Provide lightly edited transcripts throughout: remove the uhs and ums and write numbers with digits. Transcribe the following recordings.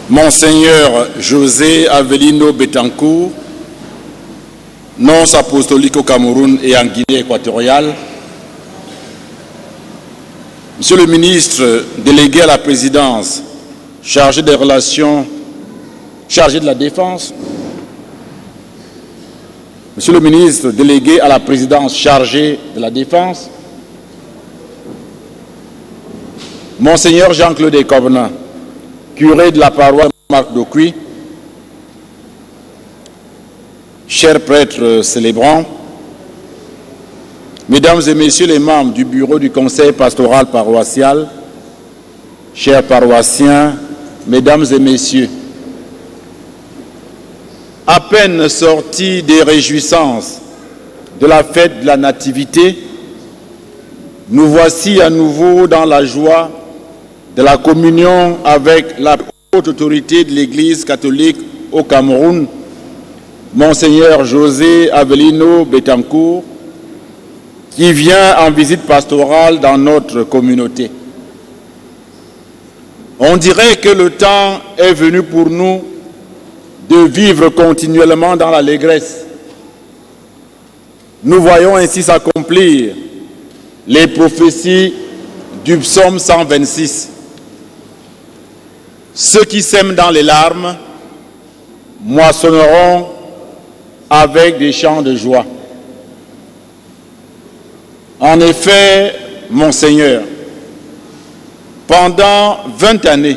Monseigneur José Avelino Betancourt, nonce apostolique au Cameroun et en Guinée équatoriale, Monsieur le ministre délégué à la présidence, chargé des relations, chargé de la défense, Monsieur le ministre délégué à la présidence, chargé de la défense, Monseigneur Jean-Claude Ecovenant, curé de la paroisse Marc d'Ocuy, chers prêtres célébrants, Mesdames et Messieurs les membres du bureau du conseil pastoral paroissial, chers paroissiens, Mesdames et Messieurs, à peine sortis des réjouissances de la fête de la Nativité, nous voici à nouveau dans la joie de la communion avec la haute autorité de l'Église catholique au Cameroun, Monseigneur José Avelino Betancourt, qui vient en visite pastorale dans notre communauté. On dirait que le temps est venu pour nous de vivre continuellement dans l'allégresse. Nous voyons ainsi s'accomplir les prophéties du psaume 126. Ceux qui sèment dans les larmes moissonneront avec des chants de joie. En effet, Monseigneur, pendant 20 années,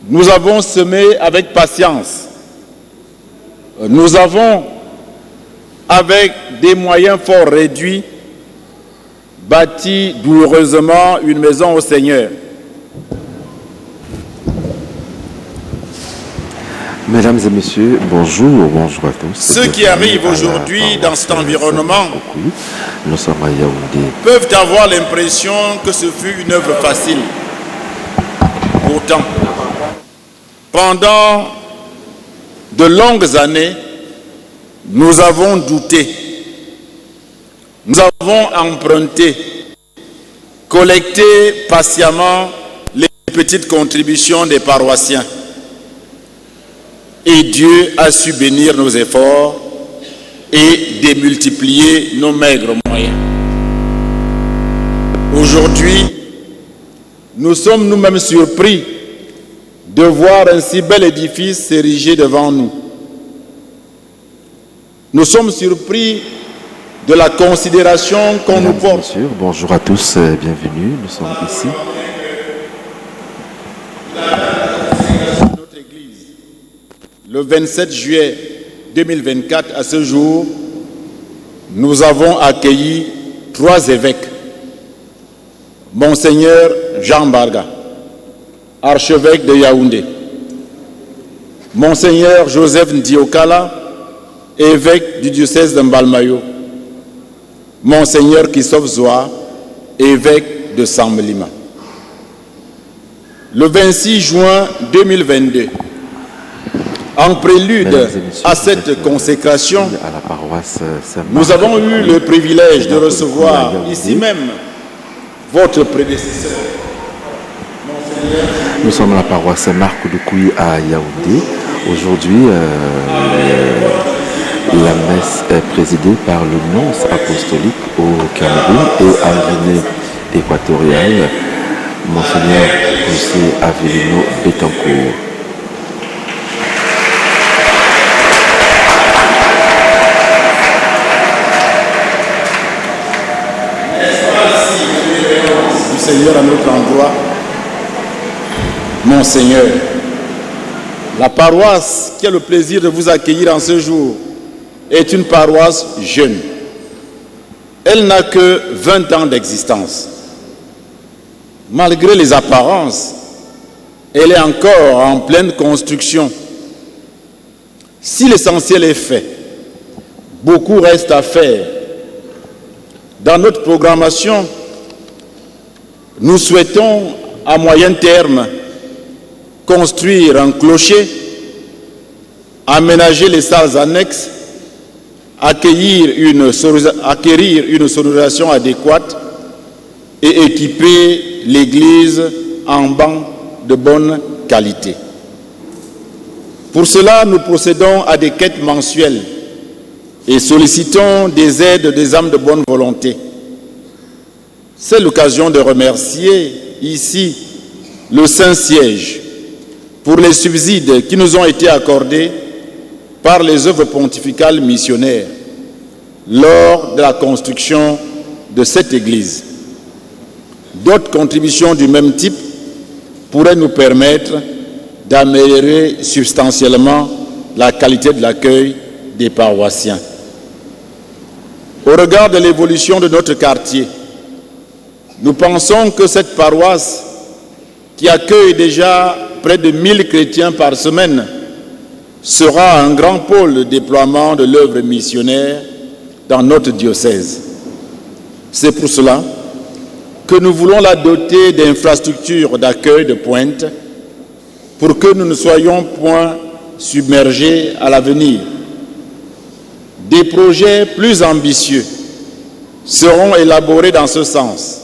nous avons semé avec patience. Nous avons, avec des moyens fort réduits, bâti douloureusement une maison au Seigneur. Mesdames et messieurs, bonjour, bonjour à tous. Ceux qui arrivent aujourd'hui dans cet environnement nous sommes à Yaoundé. Peuvent avoir l'impression que ce fut une œuvre facile. Pourtant, pendant de longues années, nous avons douté, nous avons emprunté, collecté patiemment les petites contributions des paroissiens. Et Dieu a su bénir nos efforts et démultiplier nos maigres moyens. Aujourd'hui, nous sommes nous-mêmes surpris de voir un si bel édifice s'ériger devant nous. Nous sommes surpris de la considération qu'on nous porte. Monsieur, bonjour à tous, bienvenue, nous sommes ici. Le 27 juillet 2024, à ce jour, nous avons accueilli 3 évêques. Monseigneur Jean Barga, archevêque de Yaoundé. Monseigneur Joseph Ndiokala, évêque du diocèse de Mbalmayo. Monseigneur Christophe Zoa, évêque de Samlima. Le 26 juin 2022, en prélude à cette consécration, nous avons eu le privilège de recevoir ici même votre prédécesseur. Nous sommes à la paroisse Marc d'Ocuy à Yaoundé. Aujourd'hui, la messe est présidée par le nonce apostolique au Cameroun et en Guinée équatoriale, Monseigneur José Avelino Betancourt. Seigneur à notre endroit, Monseigneur, la paroisse qui a le plaisir de vous accueillir en ce jour est une paroisse jeune. Elle n'a que 20 ans d'existence. Malgré les apparences, elle est encore en pleine construction. Si l'essentiel est fait, beaucoup reste à faire. Dans notre programmation, nous souhaitons, à moyen terme, construire un clocher, aménager les salles annexes, acquérir une sonorisation adéquate et équiper l'église en bancs de bonne qualité. Pour cela, nous procédons à des quêtes mensuelles et sollicitons des aides des âmes de bonne volonté. C'est l'occasion de remercier ici le Saint-Siège pour les subsides qui nous ont été accordés par les œuvres pontificales missionnaires lors de la construction de cette église. D'autres contributions du même type pourraient nous permettre d'améliorer substantiellement la qualité de l'accueil des paroissiens. Au regard de l'évolution de notre quartier, nous pensons que cette paroisse, qui accueille déjà près de 1000 chrétiens par semaine, sera un grand pôle de déploiement de l'œuvre missionnaire dans notre diocèse. C'est pour cela que nous voulons la doter d'infrastructures d'accueil de pointe pour que nous ne soyons point submergés à l'avenir. Des projets plus ambitieux seront élaborés dans ce sens.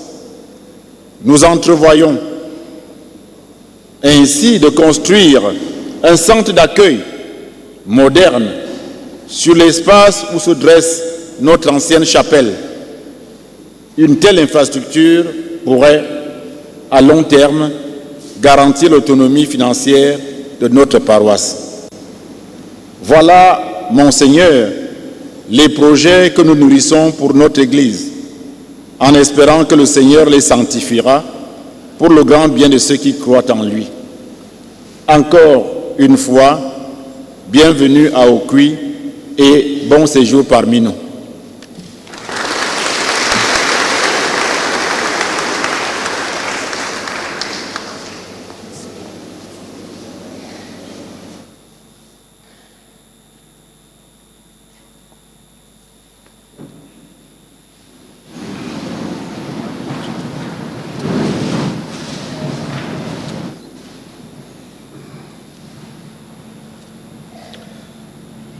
Nous entrevoyons ainsi de construire un centre d'accueil moderne sur l'espace où se dresse notre ancienne chapelle. Une telle infrastructure pourrait, à long terme, garantir l'autonomie financière de notre paroisse. Voilà, Monseigneur, les projets que nous nourrissons pour notre Église, en espérant que le Seigneur les sanctifiera pour le grand bien de ceux qui croient en lui. Encore une fois, bienvenue à Okui et bon séjour parmi nous.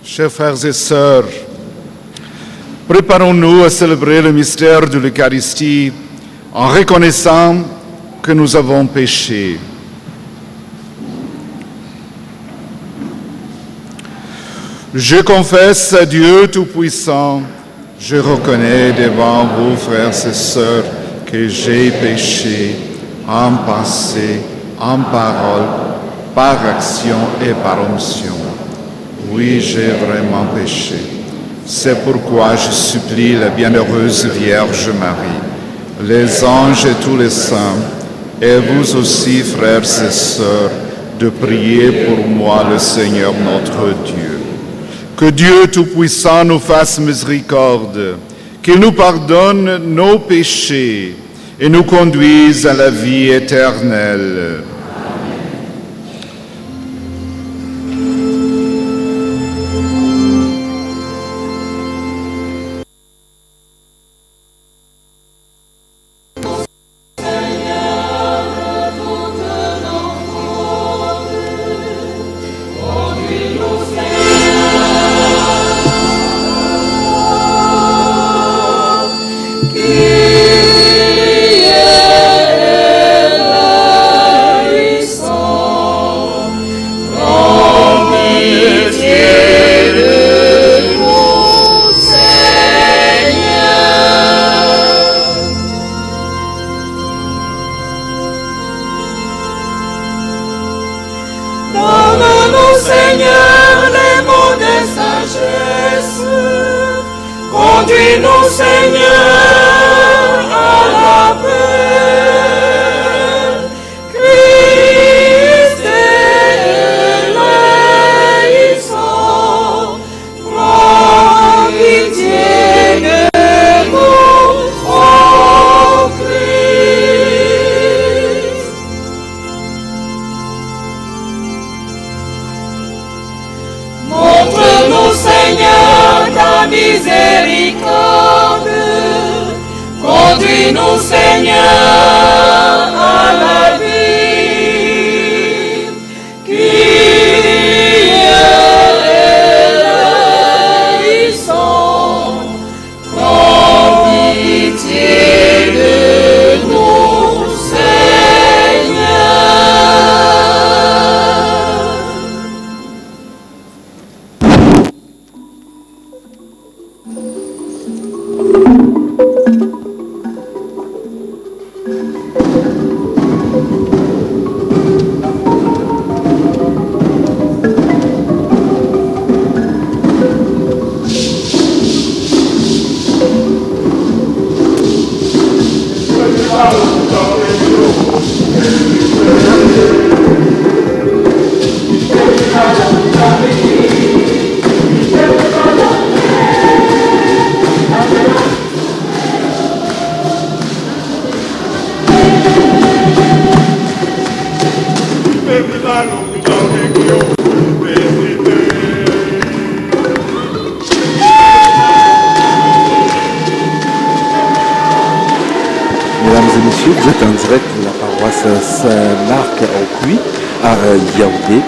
Chers frères et sœurs, préparons-nous à célébrer le mystère de l'Eucharistie en reconnaissant que nous avons péché. Je confesse à Dieu Tout-Puissant, je reconnais devant vous, frères et sœurs, que j'ai péché en pensée, en parole, par action et par omission. Oui, j'ai vraiment péché. C'est pourquoi je supplie la bienheureuse Vierge Marie, les anges et tous les saints, et vous aussi, frères et sœurs, de prier pour moi, le Seigneur notre Dieu. Que Dieu Tout-Puissant nous fasse miséricorde, qu'il nous pardonne nos péchés et nous conduise à la vie éternelle. Conduis-nous, Seigneur, à la paix. Christ éleison, prends pitié de nous, ô Christ. Montre-nous, Seigneur, ta miséricorde. Conduis-nous, Seigneur, à la vie. Kyrie éleison, prends pitié de nous, Seigneur. Mesdames et messieurs, vous êtes en direct de la paroisse Saint-Marc au Puy à Yaoundé.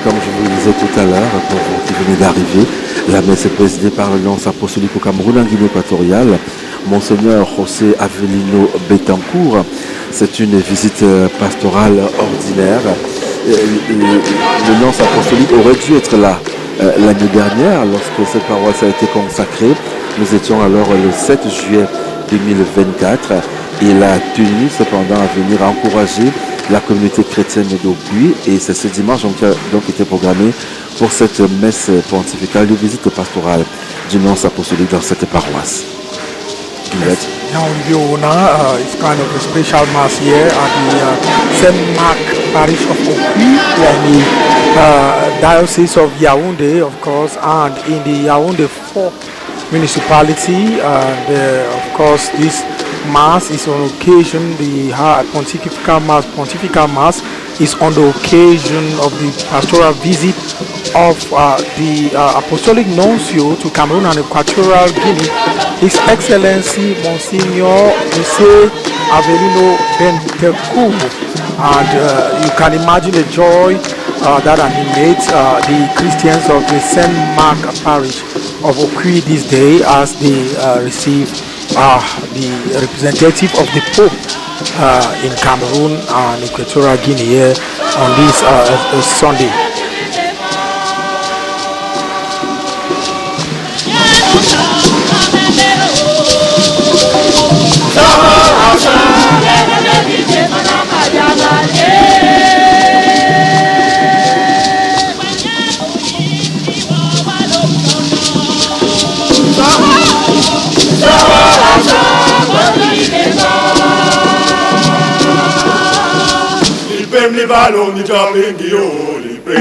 Comme je vous le disais tout à l'heure, pour vous qui venez d'arriver, la messe est présidée par le nonce apostolique au Cameroun en Guinée équatoriale, Monseigneur José Avelino Betancourt. C'est une visite pastorale ordinaire. Le nonce apostolique aurait dû être là l'année dernière lorsque cette paroisse a été consacrée. Nous étions alors le 7 juillet 2024. Il a tenu cependant à venir encourager la communauté chrétienne d'Aupuy et c'est ce dimanche qui a donc été programmé pour cette messe pontificale de visite pastorale du nonce apostolique dans cette paroisse. Now it's kind of a special mass here at the St. Mark Parish of Aupuy, in the Diocese of Yaoundé, of course, and in the Yaoundé 4 municipality. Of course, this Mass is on occasion, the Pontifical Mass is on the occasion of the pastoral visit of the Apostolic Nuncio to Cameroon and Equatorial Guinea, His Excellency Monsignor José Avelino Betancourt. And you can imagine the joy that animates the Christians of the St. Mark Parish of Aupuy this day as they receive the representative of the Pope in Cameroon and Equatorial Guinea here on this Sunday. Li balon ni jabengi yo li pe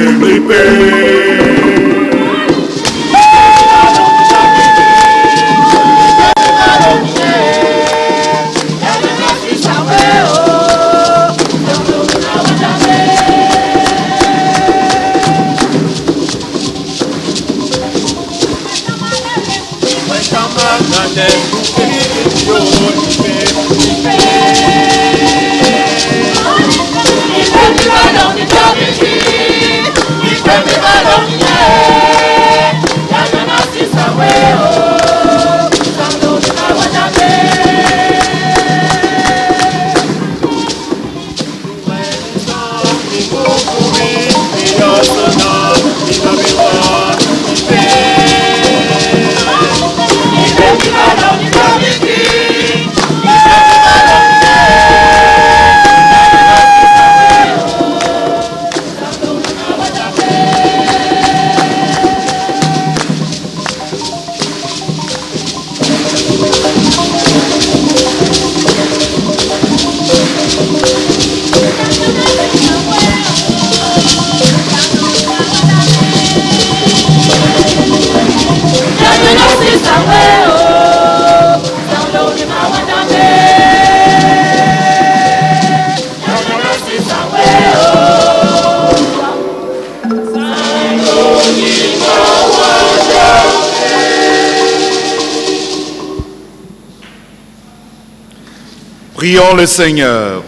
Prions le Seigneur.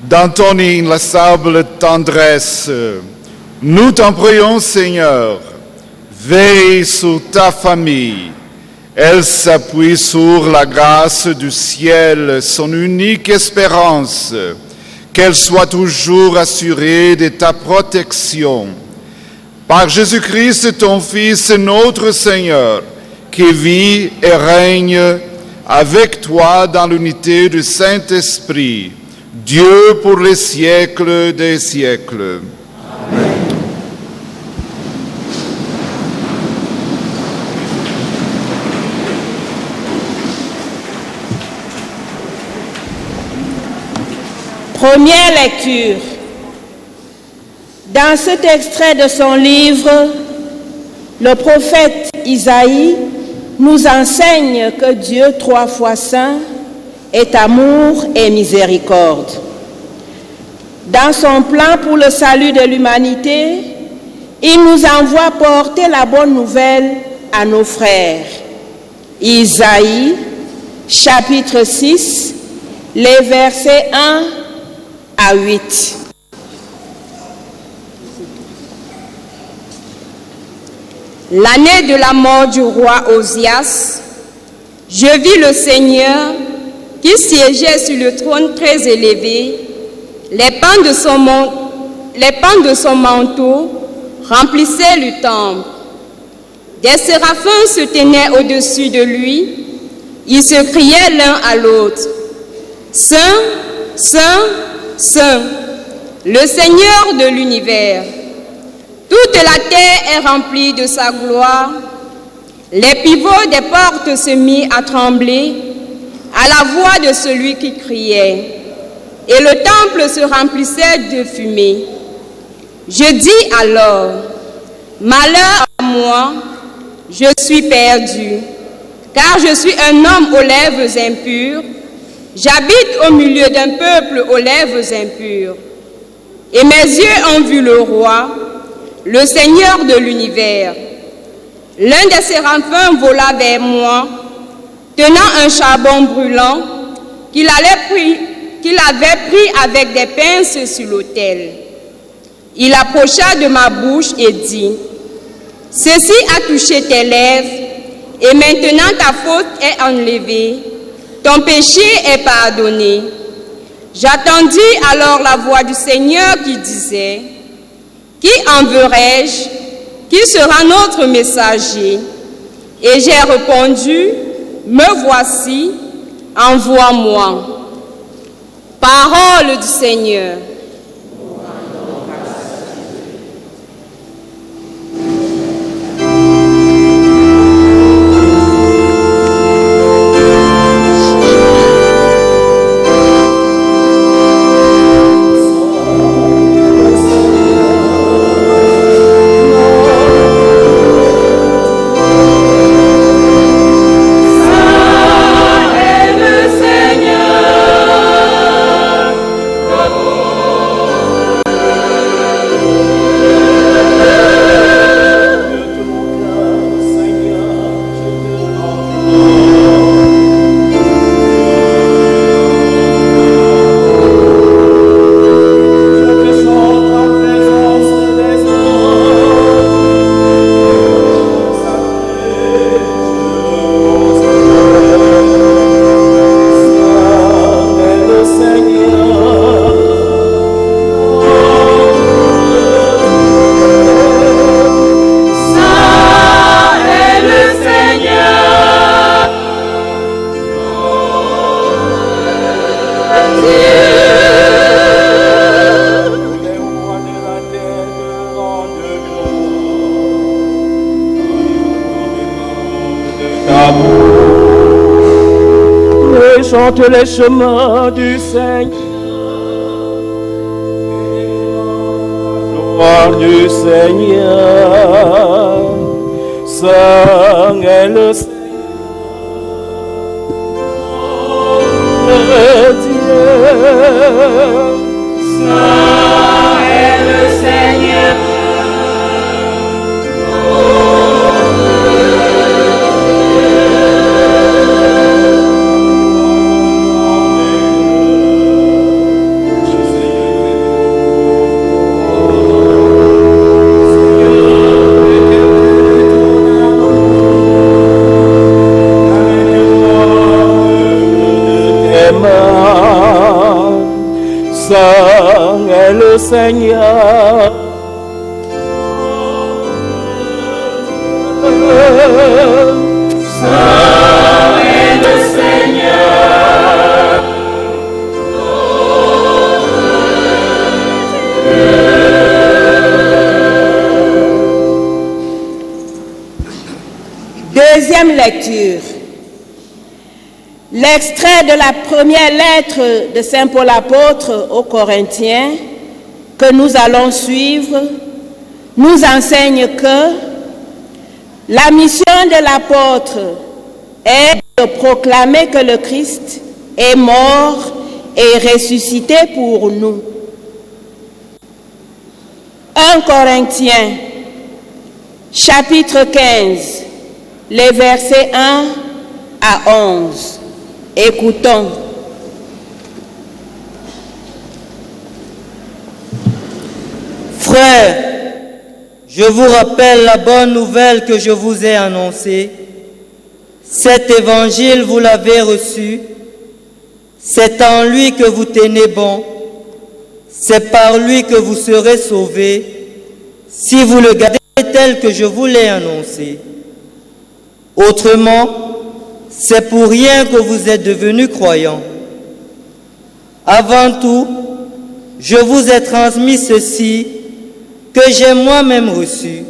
Dans ton inlassable tendresse, nous t'en prions, Seigneur. Veille sur ta famille. Elle s'appuie sur la grâce du ciel, son unique espérance. Qu'elle soit toujours assurée de ta protection. Par Jésus-Christ, ton Fils, notre Seigneur, qui vit et règne avec toi dans l'unité du Saint-Esprit, Dieu pour les siècles des siècles. Amen. Première lecture. Dans cet extrait de son livre, le prophète Isaïe nous enseigne que Dieu, 3 fois saint, est amour et miséricorde. Dans son plan pour le salut de l'humanité, il nous envoie porter la bonne nouvelle à nos frères. Isaïe, chapitre 6, les versets 1 à 8. L'année de la mort du roi Osias, je vis le Seigneur qui siégeait sur le trône très élevé. Les pans de son manteau remplissaient le temple. Des séraphins se tenaient au-dessus de lui. Ils se criaient l'un à l'autre. Saint, Saint, Saint, le Seigneur de l'univers. Toute la terre est remplie de sa gloire. Les pivots des portes se mirent à trembler à la voix de celui qui criait. Et le temple se remplissait de fumée. Je dis alors, malheur à moi, je suis perdu, car je suis un homme aux lèvres impures. J'habite au milieu d'un peuple aux lèvres impures. Et mes yeux ont vu le roi, le Seigneur de l'univers. L'un des séraphins vola vers moi, tenant un charbon brûlant qu'il avait pris avec des pinces sur l'autel. Il approcha de ma bouche et dit, « Ceci a touché tes lèvres, et maintenant ta faute est enlevée, ton péché est pardonné. » J'attendis alors la voix du Seigneur qui disait, « Qui enverrai-je? Qui sera notre messager? » Et j'ai répondu, « Me voici, envoie-moi. » Parole du Seigneur. Chante les chemins du Seigneur, gloire du Seigneur, Saint est le Seigneur, Dieu, Saint est le Seigneur. Saint est le Seigneur. Saint est le Seigneur. Deuxième lecture. L'extrait de la première lettre de Saint Paul apôtre aux Corinthiens que nous allons suivre nous enseigne que la mission de l'apôtre est de proclamer que le Christ est mort et ressuscité pour nous. 1 Corinthiens, chapitre 15, les versets 1 à 11. Écoutons. Frères, je vous rappelle la bonne nouvelle que je vous ai annoncée. Cet évangile, vous l'avez reçu. C'est en lui que vous tenez bon. C'est par lui que vous serez sauvés, si vous le gardez tel que je vous l'ai annoncé. Autrement, c'est pour rien que vous êtes devenus croyants. Avant tout, je vous ai transmis ceci que j'ai moi-même reçu.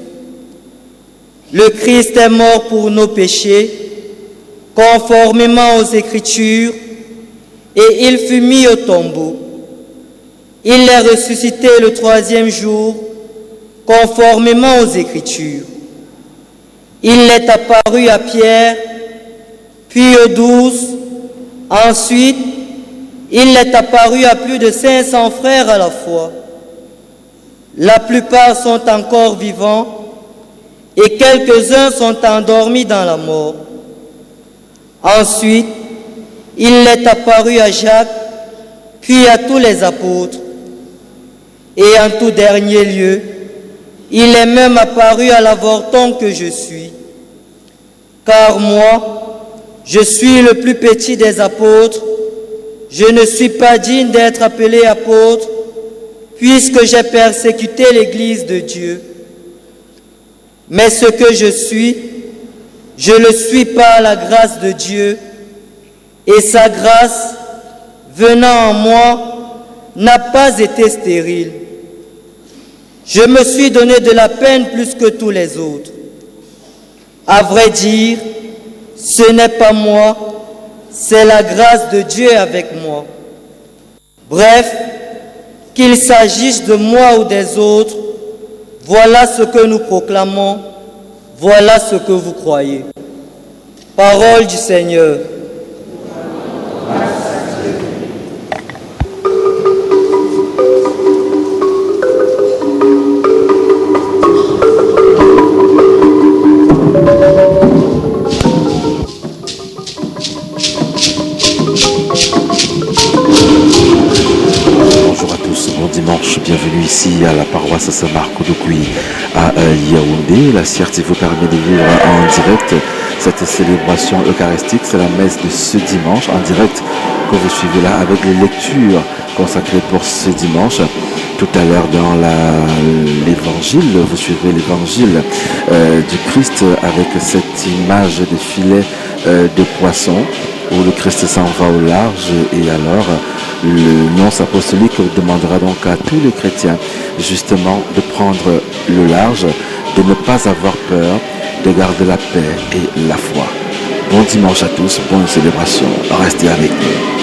Le Christ est mort pour nos péchés, conformément aux Écritures, et il fut mis au tombeau. Il est ressuscité le troisième jour, conformément aux Écritures. Il est apparu à Pierre, puis aux 12. Ensuite, il est apparu à plus de 500 frères à la fois. La plupart sont encore vivants et quelques-uns sont endormis dans la mort. Ensuite, il est apparu à Jacques, puis à tous les apôtres. Et en tout dernier lieu, il est même apparu à l'avorton que je suis. Car moi, je suis le plus petit des apôtres. Je ne suis pas digne d'être appelé apôtre, puisque j'ai persécuté l'Église de Dieu. Mais ce que je suis, je le suis par la grâce de Dieu, et sa grâce, venant en moi, n'a pas été stérile. Je me suis donné de la peine plus que tous les autres. À vrai dire, ce n'est pas moi, c'est la grâce de Dieu avec moi. Bref, qu'il s'agisse de moi ou des autres, voilà ce que nous proclamons, voilà ce que vous croyez. Parole du Seigneur. Bonjour à tous, bon dimanche, bienvenue ici à la paroisse Saint-Marc d'Okui à Yaoundé. La CRT vous permet de vivre en direct cette célébration eucharistique, c'est la messe de ce dimanche en direct que vous suivez là avec les lectures consacrées pour ce dimanche. Tout à l'heure dans l'évangile, vous suivez l'évangile du Christ avec cette image de filet de poisson où le Christ s'en va au large et alors le nonce apostolique demandera donc à tous les chrétiens justement de prendre le large, de ne pas avoir peur, de garder la paix et la foi. Bon dimanche à tous, bonne célébration, restez avec nous.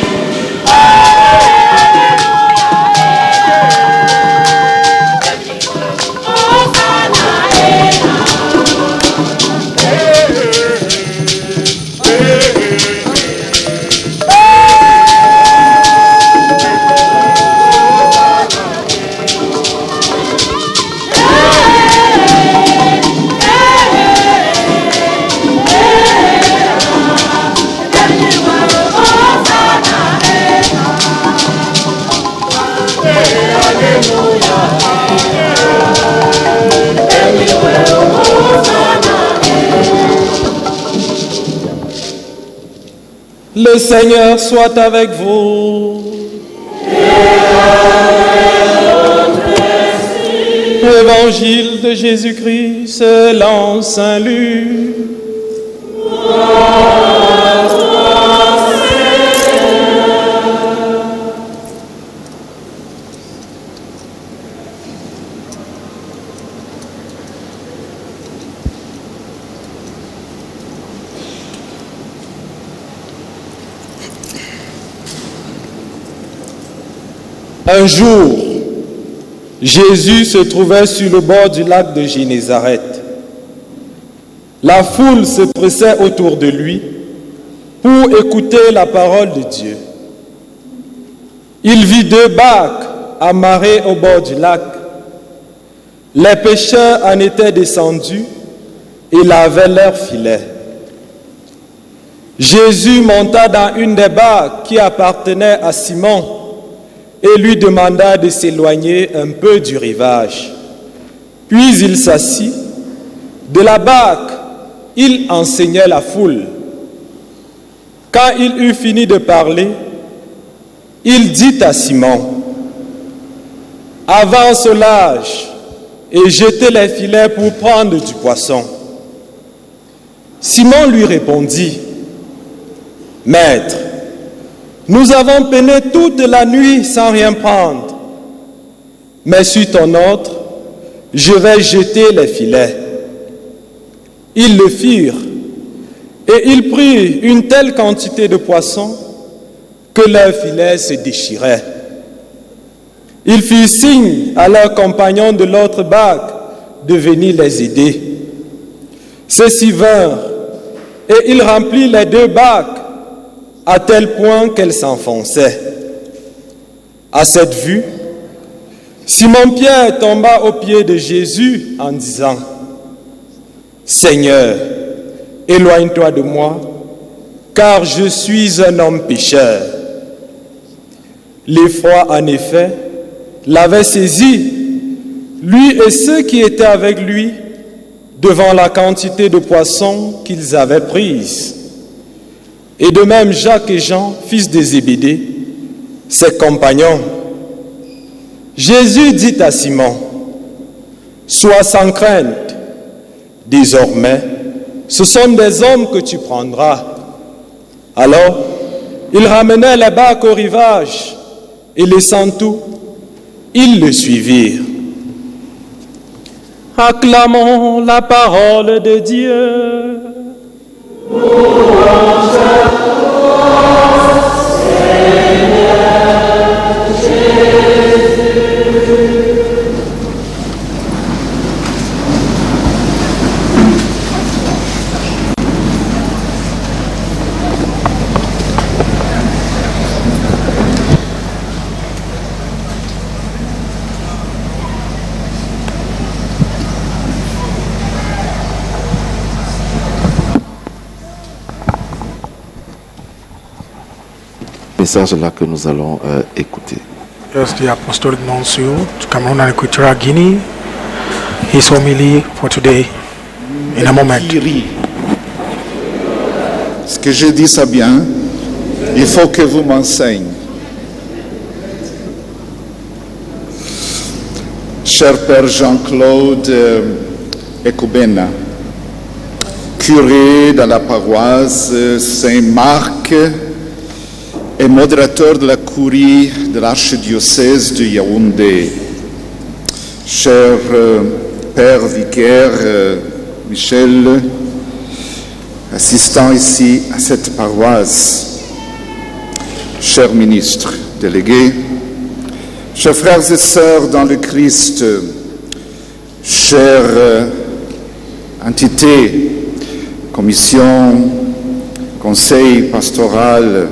Le Seigneur soit avec vous. Évangile de Jésus-Christ selon Saint Luc. Un jour, Jésus se trouvait sur le bord du lac de Génézareth. La foule se pressait autour de lui pour écouter la parole de Dieu. Il vit 2 barques amarrées au bord du lac. Les pêcheurs en étaient descendus et lavaient leurs filets. Jésus monta dans une des barques qui appartenait à Simon et lui demanda de s'éloigner un peu du rivage. Puis il s'assit. De la barque, il enseignait la foule. Quand il eut fini de parler, il dit à Simon, « Avance au large et jetez les filets pour prendre du poisson. » Simon lui répondit, « Maître, nous avons peiné toute la nuit sans rien prendre, mais sur ton ordre, je vais jeter les filets. » Ils le firent, et ils prirent une telle quantité de poissons que leurs filets se déchiraient. Ils firent signe à leurs compagnons de l'autre barque de venir les aider. Ceux-ci vinrent, et ils remplirent les 2 barques à tel point qu'elles s'enfonçaient. À cette vue, Simon-Pierre tomba aux pieds de Jésus en disant, « Seigneur, éloigne-toi de moi, car je suis un homme pécheur. » L'effroi, en effet, l'avait saisi, lui et ceux qui étaient avec lui, devant la quantité de poissons qu'ils avaient prise. Et de même Jacques et Jean, fils de Zébédée, ses compagnons. Jésus dit à Simon, « Sois sans crainte, désormais, ce sont des hommes que tu prendras. » Alors, ils ramenaient les barques au rivage, et laissant tout, ils le suivirent. Acclamons la parole de Dieu. Message là que nous allons écouter. Yes, the Apostolic Nuncio to Cameroon and Equatorial Guinea. His homily for today in a moment. Ce que je dis ça bien, il faut que vous m'enseignez. Cher Père Jean-Claude Ekubena, curé de la paroisse Saint-Marc et modérateur de la curie de l'archidiocèse de Yaoundé. Cher Père vicaire Michel, assistant ici à cette paroisse, cher ministre délégué, chers frères et sœurs dans le Christ, chères entités, commission, conseil pastoral,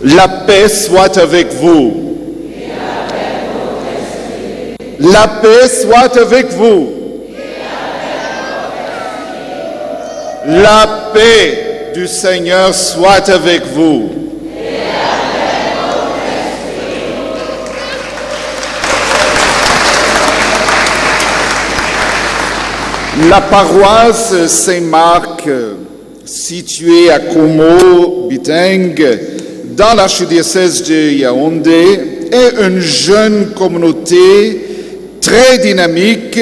la paix soit avec vous. La paix soit avec vous. La paix du Seigneur soit avec vous. La paroisse Saint-Marc, située à Komo, Biteng, dans l'archidiocèse de Yaoundé, est une jeune communauté très dynamique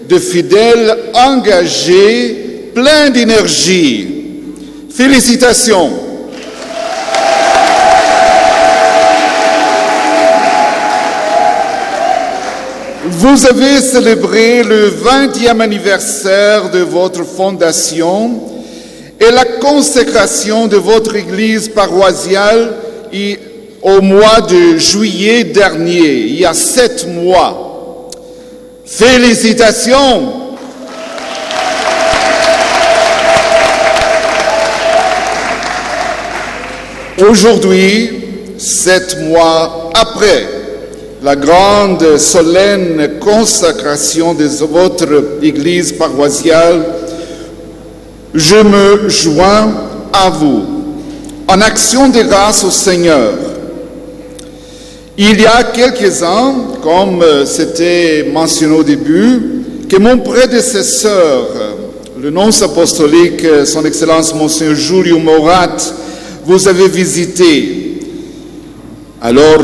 de fidèles engagés, pleins d'énergie. Félicitations. Vous avez célébré le 20e anniversaire de votre fondation et la consécration de votre église paroissiale au mois de juillet dernier, il y a 7 mois. Félicitations! Aujourd'hui, 7 mois après la grande solennelle consacration de votre église paroissiale, je me joins à vous en action de grâce au Seigneur. Il y a quelques ans, comme c'était mentionné au début, que mon prédécesseur, le nonce apostolique, son Excellence Monseigneur Julio Morat, vous avez visité. Alors,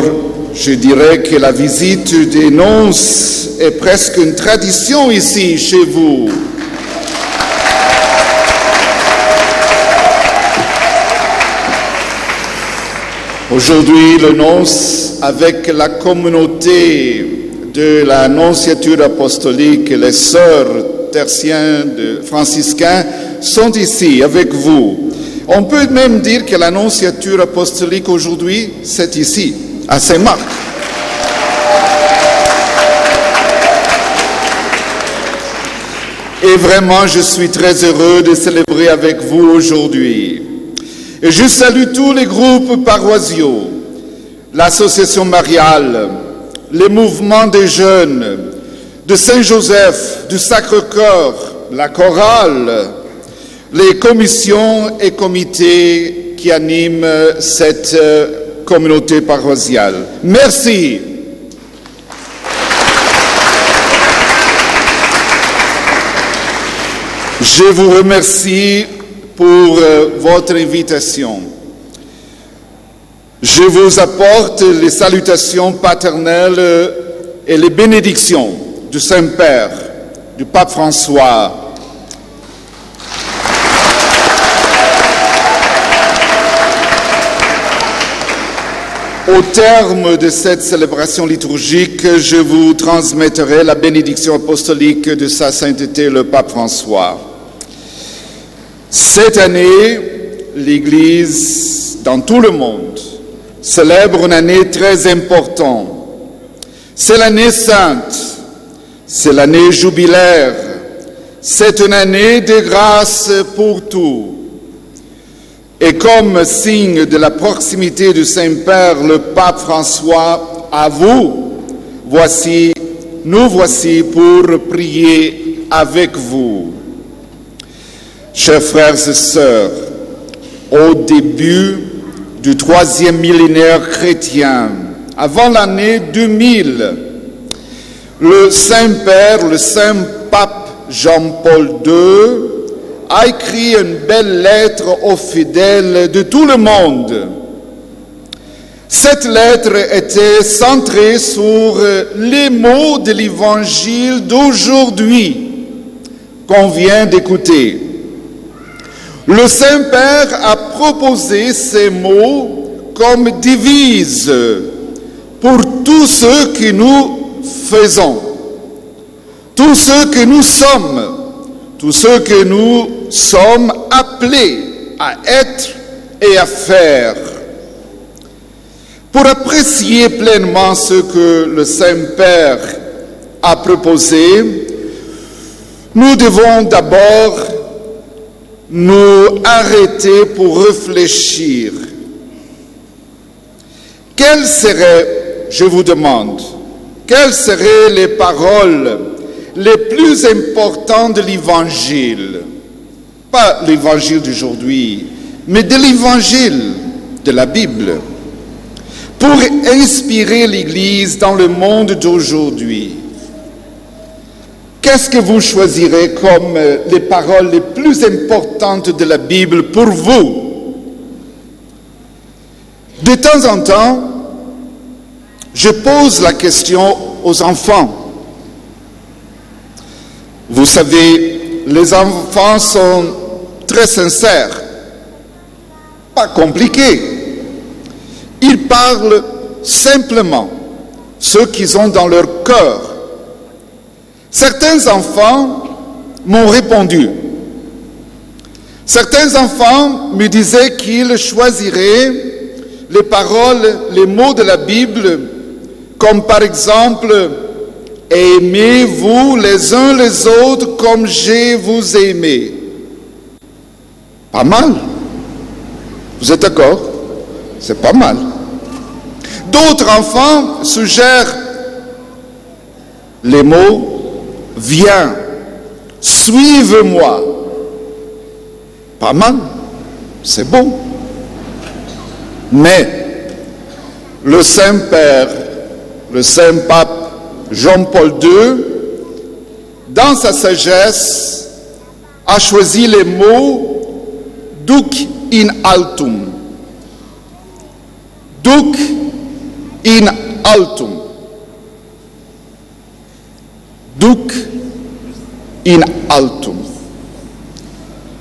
je dirais que la visite des nonces est presque une tradition ici, chez vous. Aujourd'hui, le nonce, avec la communauté de la nonciature apostolique, les sœurs tertiaires franciscains, sont ici avec vous. On peut même dire que la nonciature apostolique aujourd'hui, c'est ici, à Saint-Marc. Et vraiment, je suis très heureux de célébrer avec vous aujourd'hui. Et je salue tous les groupes paroissiaux, l'association mariale, les mouvements des jeunes, de Saint-Joseph, du Sacre-Cœur, la chorale, les commissions et comités qui animent cette communauté paroissiale. Merci. Je vous remercie pour votre invitation. Je vous apporte les salutations paternelles et les bénédictions du Saint-Père, du Pape François. Au terme de cette célébration liturgique, je vous transmettrai la bénédiction apostolique de Sa Sainteté le Pape François. Cette année, l'Église, dans tout le monde, célèbre une année très importante. C'est l'année sainte, c'est l'année jubilaire, c'est une année de grâce pour tout. Et comme signe de la proximité du Saint-Père, le Pape François, à vous, nous voici pour prier avec vous. Chers frères et sœurs, au début du 3e millénaire chrétien, avant l'année 2000, le Saint-Père, le Saint-Pape Jean-Paul II, a écrit une belle lettre aux fidèles de tout le monde. Cette lettre était centrée sur les mots de l'évangile d'aujourd'hui qu'on vient d'écouter. Le Saint-Père a proposé ces mots comme devise pour tous ceux que nous faisons, tous ceux que nous sommes, tous ceux que nous sommes appelés à être et à faire. Pour apprécier pleinement ce que le Saint-Père a proposé, nous devons d'abord nous arrêter pour réfléchir. Quelles seraient, je vous demande, quelles seraient les paroles les plus importantes de l'Évangile? Pas l'Évangile d'aujourd'hui, mais de l'Évangile de la Bible, pour inspirer l'Église dans le monde d'aujourd'hui. Qu'est-ce que vous choisirez comme les paroles les plus importantes de la Bible pour vous? De temps en temps, je pose la question aux enfants. Vous savez, les enfants sont très sincères, pas compliqués. Ils parlent simplement ce qu'ils ont dans leur cœur. Certains enfants m'ont répondu. Certains enfants me disaient qu'ils choisiraient les paroles, les mots de la Bible, comme par exemple « Aimez-vous les uns les autres comme je vous ai aimé ». Pas mal. Vous êtes d'accord? C'est pas mal. D'autres enfants suggèrent les mots « Viens, suive-moi ». Pas mal. C'est bon. Mais le Saint-Père, le Saint-Pape Jean-Paul II, dans sa sagesse, a choisi les mots « duc in altum ». Duc in altum. Duc in altum.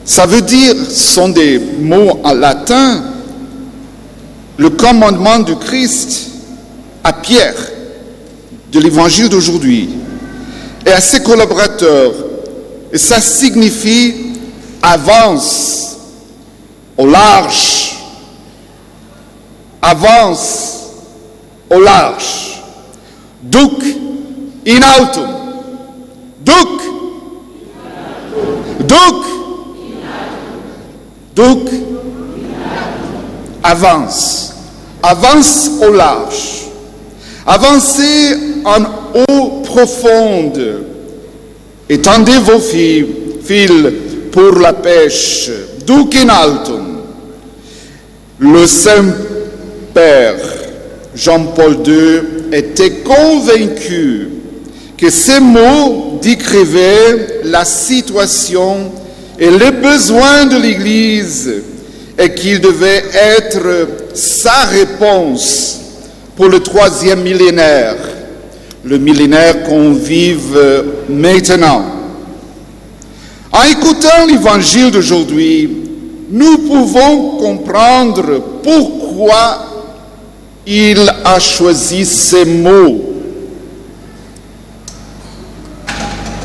Ça veut dire, ce sont des mots en latin, le commandement du Christ à Pierre de l'évangile d'aujourd'hui et à ses collaborateurs. Et ça signifie avance au large. Avance au large. Duc in altum. Duc. Duc. Duc. Avance. Avance au large. Avancez en eau profonde. Étendez vos fils pour la pêche. Duc in altum. Le Saint-Père Jean-Paul II était convaincu que ces mots décrivaient la situation et les besoins de l'Église et qu'il devait être sa réponse pour le 3e millénaire, le millénaire qu'on vive maintenant. En écoutant l'évangile d'aujourd'hui, nous pouvons comprendre pourquoi il a choisi ces mots.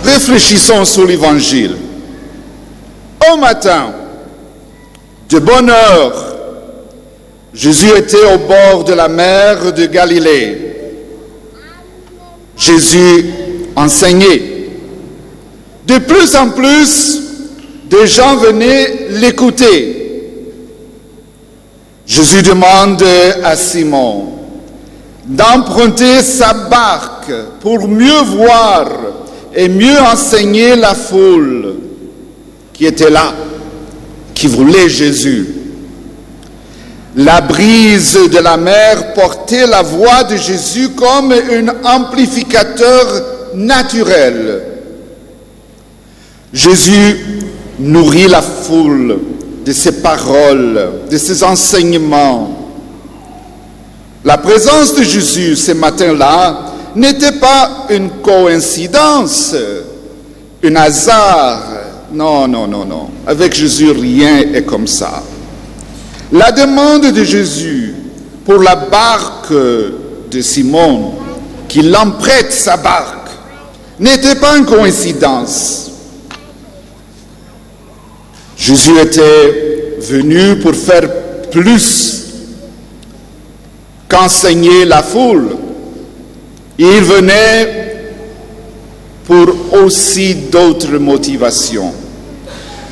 Réfléchissons sur l'évangile. Au matin, de bonne heure, Jésus était au bord de la mer de Galilée. Jésus enseignait. De plus en plus, des gens venaient l'écouter. Jésus demande à Simon d'emprunter sa barque pour mieux voir et mieux enseigner la foule qui était là, qui voulait Jésus. La brise de la mer portait la voix de Jésus comme un amplificateur naturel. Jésus nourrit la foule de ses paroles, de ses enseignements. La présence de Jésus ce matin-là n'était pas une coïncidence, un hasard. Non, non, non, non. Avec Jésus, rien est comme ça. La demande de Jésus pour la barque de Simon, qu'il emprête sa barque, n'était pas une coïncidence. Jésus était venu pour faire plus qu'enseigner la foule. Il venait pour aussi d'autres motivations.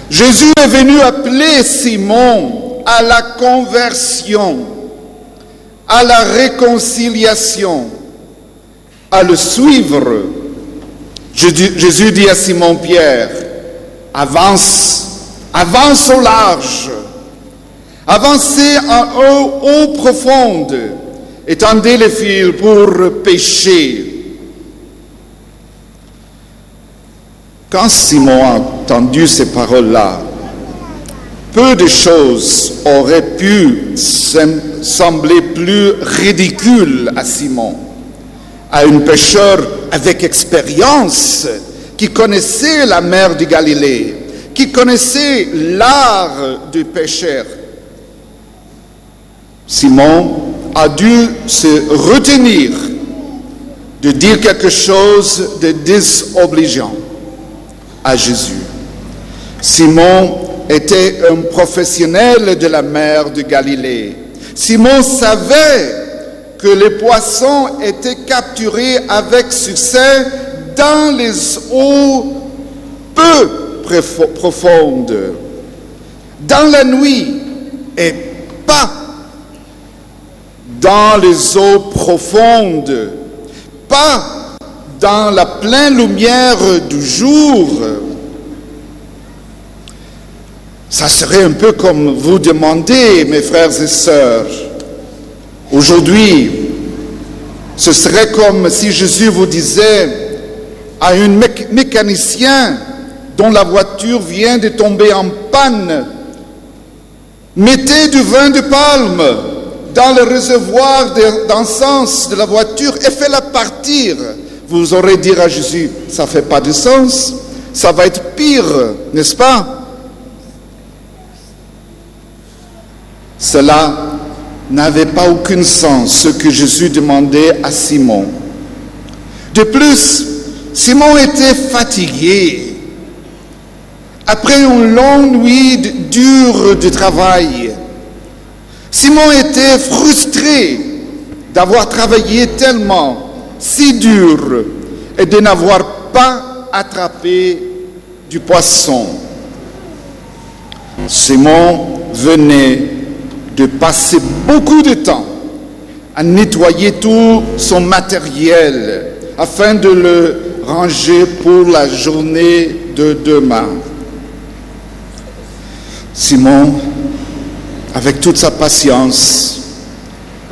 Jésus est venu appeler Simon à la conversion, à la réconciliation, à le suivre. Jésus dit à Simon-Pierre, avance, avance au large, avancez en eau profonde, étendez les fils pour pêcher. Quand Simon a entendu ces paroles-là, peu de choses auraient pu sembler plus ridicules à Simon, à un pêcheur avec expérience qui connaissait la mer de Galilée, qui connaissait l'art du pêcheur. Simon a dû se retenir de dire quelque chose de désobligeant à Jésus. Simon était un professionnel de la mer de Galilée. Simon savait que les poissons étaient capturés avec succès dans les eaux peu profondes, dans la nuit, et pas dans les eaux profondes, pas dans la pleine lumière du jour. Ça serait un peu comme vous demandez, mes frères et sœurs. Aujourd'hui, ce serait comme si Jésus vous disait à un mécanicien dont la voiture vient de tomber en panne, mettez du vin de palme dans le réservoir d'encens de la voiture et faites-la partir. Vous aurez dit à Jésus, ça ne fait pas de sens, ça va être pire, n'est-ce pas? Cela n'avait pas aucun sens, ce que Jésus demandait à Simon. De plus, Simon était fatigué. Après une longue nuit dure de travail, Simon était frustré d'avoir travaillé tellement, si dur, et de n'avoir pas attrapé du poisson. Simon venait de passer beaucoup de temps à nettoyer tout son matériel afin de le ranger pour la journée de demain. Simon, avec toute sa patience,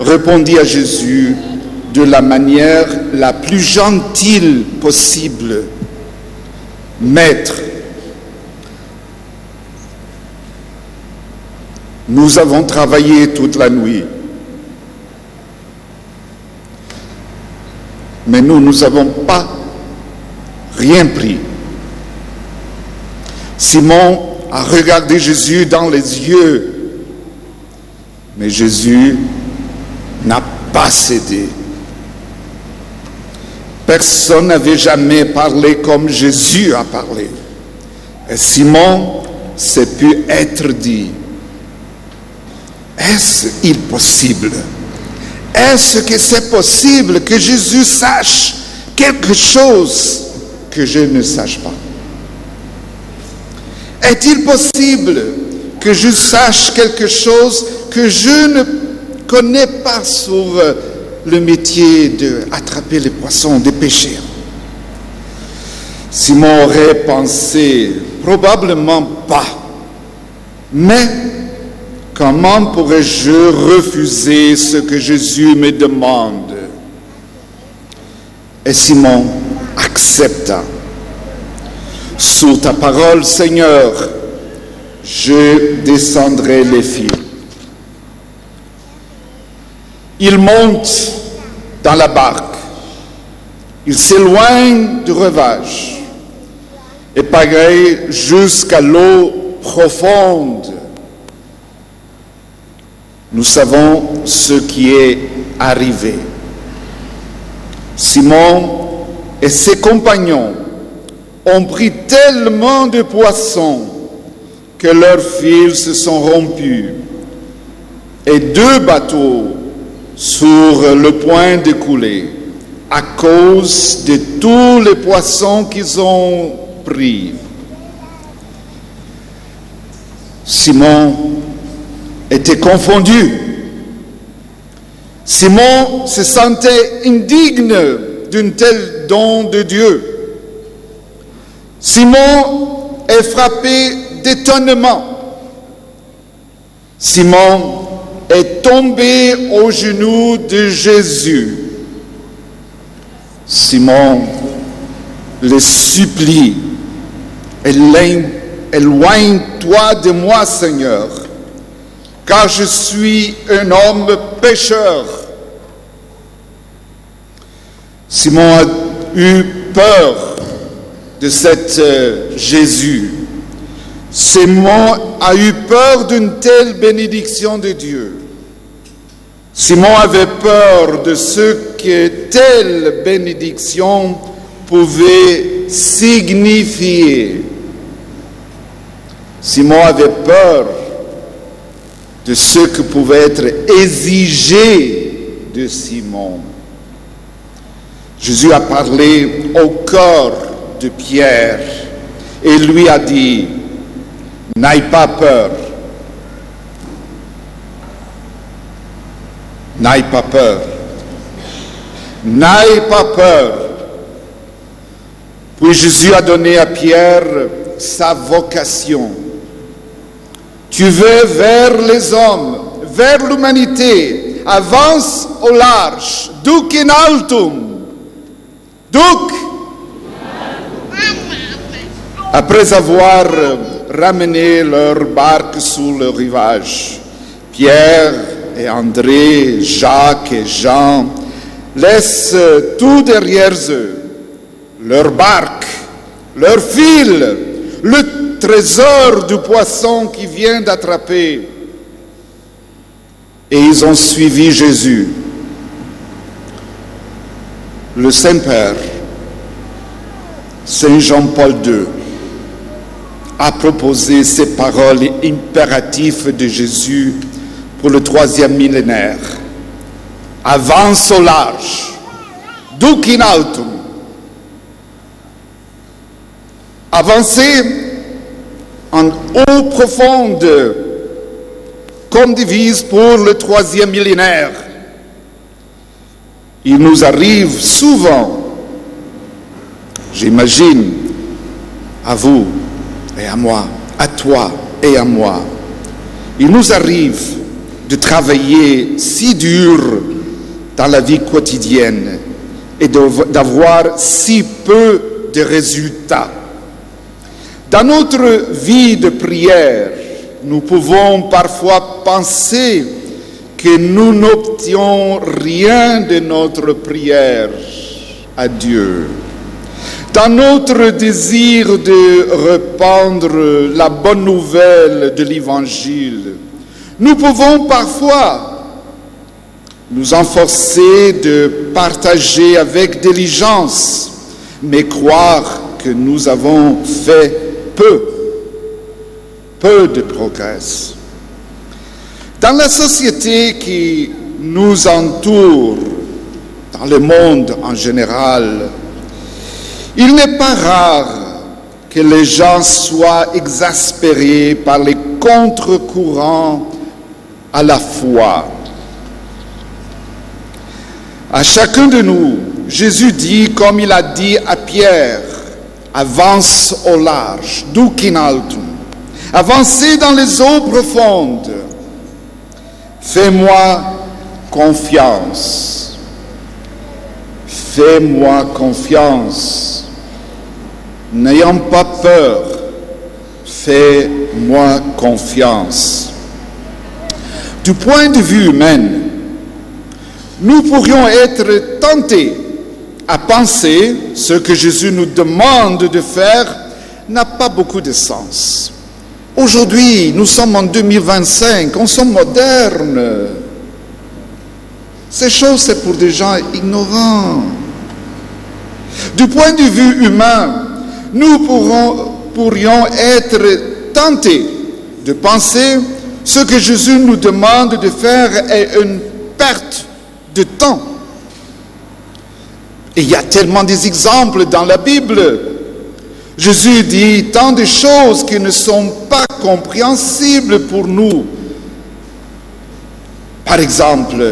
répondit à Jésus de la manière la plus gentille possible. « Maître, nous avons travaillé toute la nuit, mais nous n'avons pas rien pris. » Simon a regardé Jésus dans les yeux, mais Jésus n'a pas cédé. Personne n'avait jamais parlé comme Jésus a parlé. Et Simon s'est pu être dit, est-ce possible? Est-ce que c'est possible que Jésus sache quelque chose que je ne sache pas? Est-il possible que je sache quelque chose que je ne connais pas sur le métier d'attraper les poissons, de pêcher? Simon aurait pensé, probablement pas. Mais comment pourrais-je refuser ce que Jésus me demande? Et Simon accepta. Sous ta parole, Seigneur, je descendrai les fils. Il monte dans la barque. Il s'éloigne du rivage et pareil jusqu'à l'eau profonde. Nous savons ce qui est arrivé. Simon et ses compagnons ont pris tellement de poissons que leurs fils se sont rompus et 2 bateaux sur le point de couler à cause de tous les poissons qu'ils ont pris. Simon était confondu. Simon se sentait indigne d'un tel don de Dieu. Simon est frappé d'étonnement. Simon est tombé aux genoux de Jésus. Simon le supplie, éloigne-toi de moi, Seigneur, car je suis un homme pécheur. Simon a eu peur de cet Jésus. Simon a eu peur d'une telle bénédiction de Dieu. Simon avait peur de ce que telle bénédiction pouvait signifier. Simon avait peur de ce que pouvait être exigé de Simon. Jésus a parlé au cœur de Pierre et lui a dit, n'aie pas peur. N'aie pas peur. N'aie pas peur. Puis Jésus a donné à Pierre sa vocation. Tu veux vers les hommes, vers l'humanité, avance au large, duc in altum. Duc. Après avoir ramené leur barque sous le rivage, Pierre et André, Jacques et Jean laissent tout derrière eux, leur barque, leur fil, le trésor du poisson qu'ils viennent d'attraper. Et ils ont suivi Jésus. Le Saint-Père, Saint Jean-Paul II, a proposé ces paroles impératives de Jésus pour le 3e millénaire. Avance au large, duc in altum. Avancez en eau profonde, comme devise pour le 3e millénaire. Il nous arrive souvent, j'imagine, à vous et à moi, à toi et à moi, il nous arrive de travailler si dur dans la vie quotidienne et d'avoir si peu de résultats. Dans notre vie de prière, nous pouvons parfois penser que nous n'obtenons rien de notre prière à Dieu. Dans notre désir de répandre la bonne nouvelle de l'Évangile, nous pouvons parfois nous enforcer de partager avec diligence, mais croire que nous avons fait peu de progrès. Dans la société qui nous entoure, dans le monde en général, il n'est pas rare que les gens soient exaspérés par les contre-courants à la foi. À chacun de nous, Jésus dit, comme il a dit à Pierre, avance au large, duc in altum, avancez dans les eaux profondes, fais-moi confiance, fais-moi confiance, n'ayant pas peur, fais-moi confiance. Du point de vue humain, nous pourrions être tentés à penser ce que Jésus nous demande de faire n'a pas beaucoup de sens. Aujourd'hui, nous sommes en 2025, on sommes modernes. Ces choses, c'est pour des gens ignorants. Du point de vue humain, nous pourrions être tentés de penser ce que Jésus nous demande de faire est une perte de temps. Et il y a tellement d'exemples dans la Bible. Jésus dit tant de choses qui ne sont pas compréhensibles pour nous. Par exemple,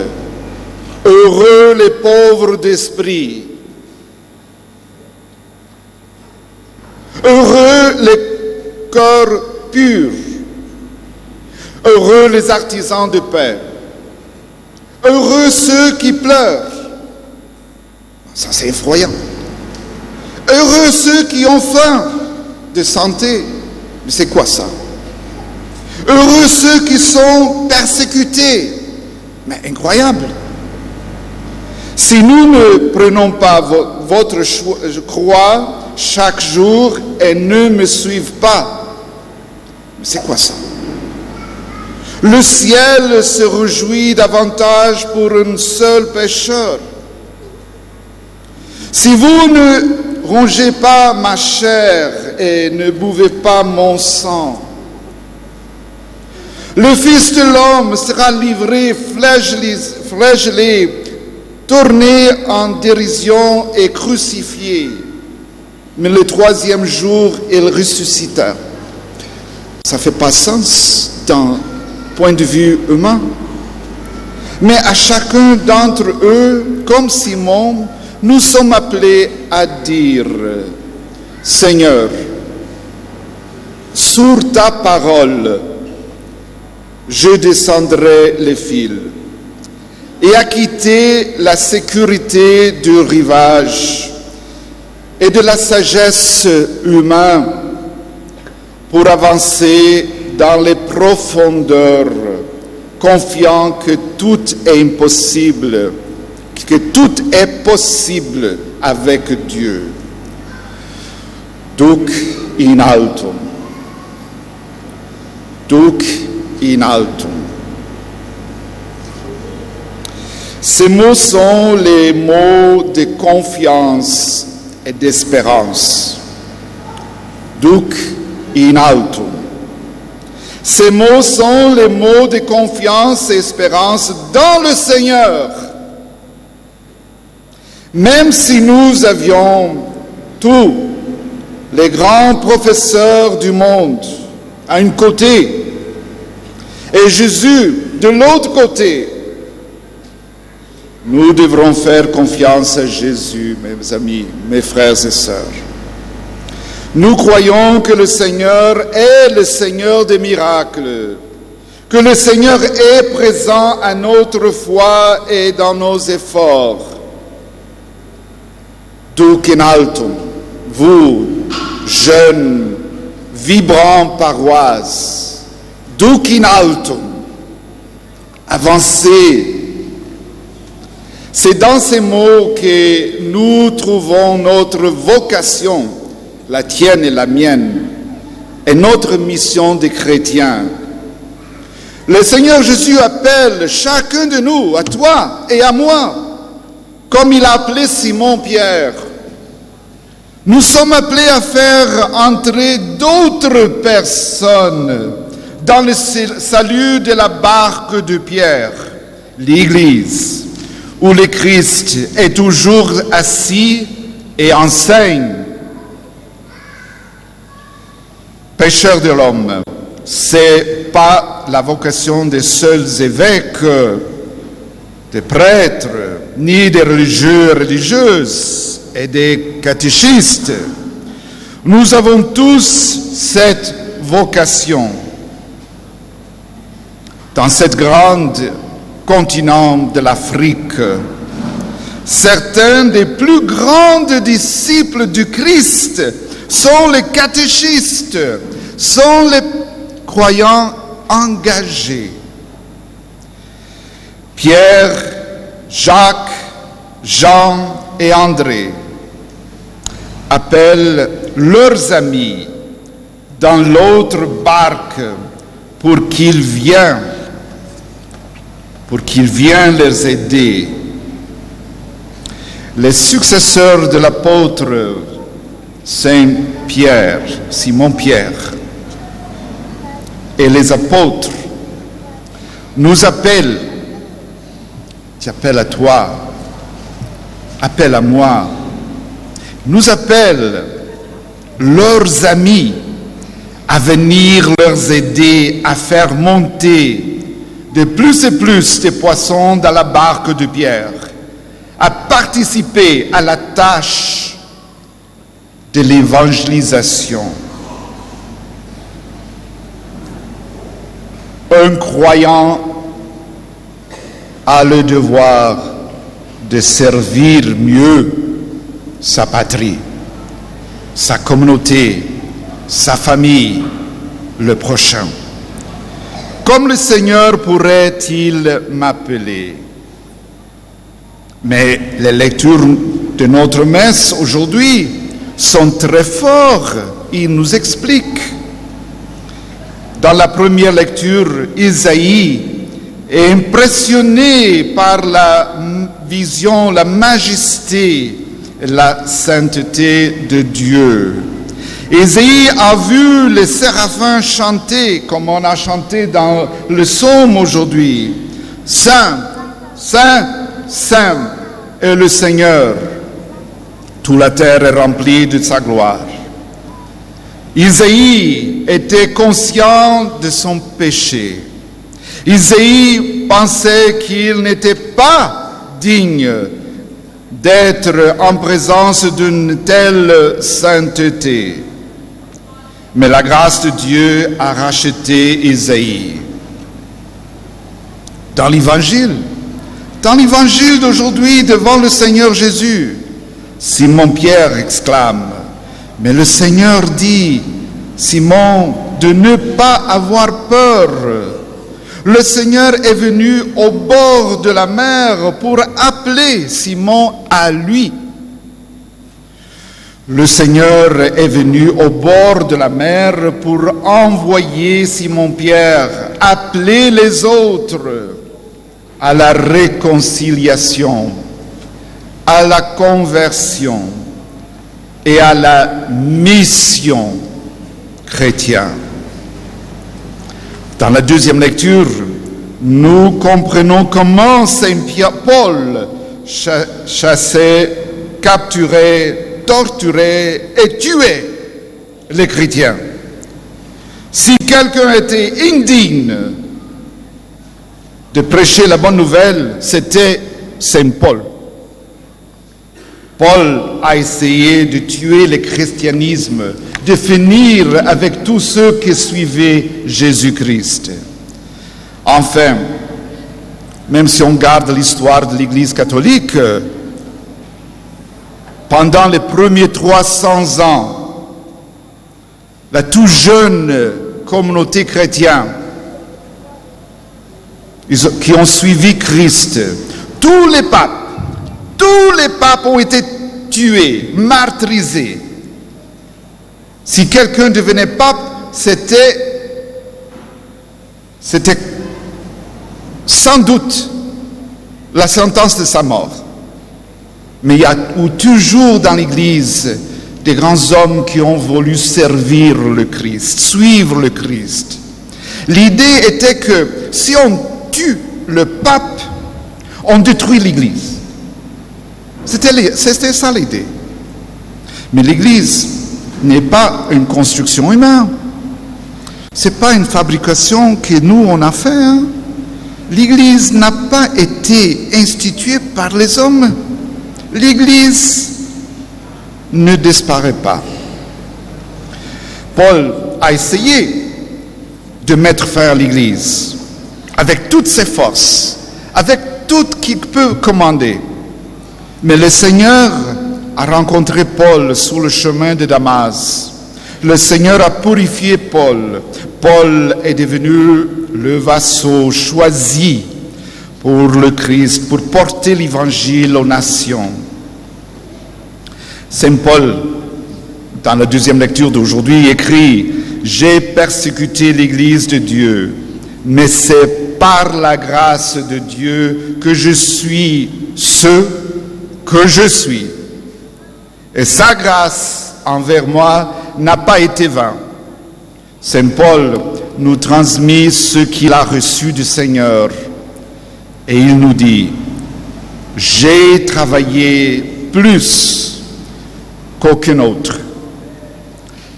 heureux les pauvres d'esprit, heureux les cœurs purs, heureux les artisans de paix, heureux ceux qui pleurent. Ça, c'est effrayant. Heureux ceux qui ont faim de santé. Mais c'est quoi ça? Heureux ceux qui sont persécutés. Mais incroyable. Si nous ne prenons pas votre croix chaque jour et ne me suivent pas, mais c'est quoi ça? Le ciel se réjouit davantage pour un seul pécheur. Si vous ne rongez pas ma chair et ne buvez pas mon sang, Le Fils de l'homme sera livré, flagellé, tourné en dérision et crucifié. Mais le troisième jour, il ressuscita. Ça ne fait pas sens d'un point de vue humain. Mais à chacun d'entre eux, comme Simon, nous sommes appelés à dire, Seigneur, sur ta parole, je descendrai les fils et à quitter la sécurité du rivage et de la sagesse humaine pour avancer dans les profondeurs, confiant que tout est impossible, que tout est possible avec Dieu. Duc in altum. Duc in altum. Ces mots sont les mots de confiance et d'espérance. Duc in altum. Ces mots sont les mots de confiance et espérance dans le Seigneur. Même si nous avions tous les grands professeurs du monde à un côté et Jésus de l'autre côté, nous devrons faire confiance à Jésus, mes amis, mes frères et sœurs. Nous croyons que le Seigneur est le Seigneur des miracles, que le Seigneur est présent à notre foi et dans nos efforts. Duc in altum, vous, jeunes, vibrants paroisses, Duc in altum, avancez. C'est dans ces mots que nous trouvons notre vocation, la tienne et la mienne, et notre mission de chrétiens. Le Seigneur Jésus appelle chacun de nous, à toi et à moi, comme il a appelé Simon-Pierre. Nous sommes appelés à faire entrer d'autres personnes dans le salut de la barque de Pierre, l'Église, où le Christ est toujours assis et enseigne. Pécheur de l'homme, ce n'est pas la vocation des seuls évêques, des prêtres, ni des religieux, religieuses et des catéchistes. Nous avons tous cette vocation. Dans cette grande continent de l'Afrique, certains des plus grands disciples du Christ sont les catéchistes, sont les croyants engagés. Pierre, Jacques, Jean et André appellent leurs amis dans l'autre barque pour qu'ils viennent les aider. Les successeurs de l'apôtre Saint-Pierre, Simon-Pierre, et les apôtres nous appellent, j'appelle à toi, appelle à moi, nous appellent leurs amis à venir leur aider à faire monter de plus en plus de poissons dans la barque de Pierre, à participer à la tâche de l'évangélisation. Un croyant a le devoir de servir mieux sa patrie, sa communauté, sa famille, le prochain. Comme le Seigneur pourrait-il m'appeler? Mais les lectures de notre messe aujourd'hui sont très fortes. Il nous explique. Dans la première lecture, Isaïe est impressionné par la vision, la majesté, la sainteté de Dieu. Ésaïe a vu les séraphins chanter, comme on a chanté dans le psaume aujourd'hui. Saint, Saint, Saint est le Seigneur. Toute la terre est remplie de sa gloire. Isaïe était conscient de son péché. Isaïe pensait qu'il n'était pas digne d'être en présence d'une telle sainteté. Mais la grâce de Dieu a racheté Isaïe. Dans l'évangile d'aujourd'hui, devant le Seigneur Jésus, Simon-Pierre exclame, mais le Seigneur dit, Simon, de ne pas avoir peur. Le Seigneur est venu au bord de la mer pour appeler Simon à lui. Le Seigneur est venu au bord de la mer pour envoyer Simon-Pierre, appeler les autres à la réconciliation, à la conversion et à la mission chrétienne. Dans la deuxième lecture, nous comprenons comment Saint Paul chassait, capturait, torturait et tuait les chrétiens. Si quelqu'un était indigne de prêcher la bonne nouvelle, c'était Saint Paul. Paul a essayé de tuer le christianisme, de finir avec tous ceux qui suivaient Jésus-Christ. Enfin, même si on garde l'histoire de l'Église catholique, pendant les premiers 300 ans, la toute jeune communauté chrétienne qui ont suivi Christ, tous les papes ont été tués, martyrisés. Si quelqu'un devenait pape, c'était sans doute la sentence de sa mort. Mais il y a toujours dans l'Église des grands hommes qui ont voulu servir le Christ, suivre le Christ. L'idée était que si on tue le pape, on détruit l'Église. C'était ça l'idée. Mais l'Église n'est pas une construction humaine. Ce n'est pas une fabrication que nous, on a fait. L'Église n'a pas été instituée par les hommes. L'Église ne disparaît pas. Paul a essayé de mettre fin à l'Église avec toutes ses forces, avec tout qu'il peut commander. Mais le Seigneur a rencontré Paul sur le chemin de Damas. Le Seigneur a purifié Paul. Paul est devenu le vassau choisi pour le Christ, pour porter l'Évangile aux nations. Saint Paul, dans la deuxième lecture d'aujourd'hui, écrit « J'ai persécuté l'Église de Dieu, mais c'est par la grâce de Dieu que je suis ce que je suis. Et sa grâce envers moi n'a pas été vaine. » Saint Paul nous transmet ce qu'il a reçu du Seigneur. Et il nous dit, « J'ai travaillé plus qu'aucun autre. »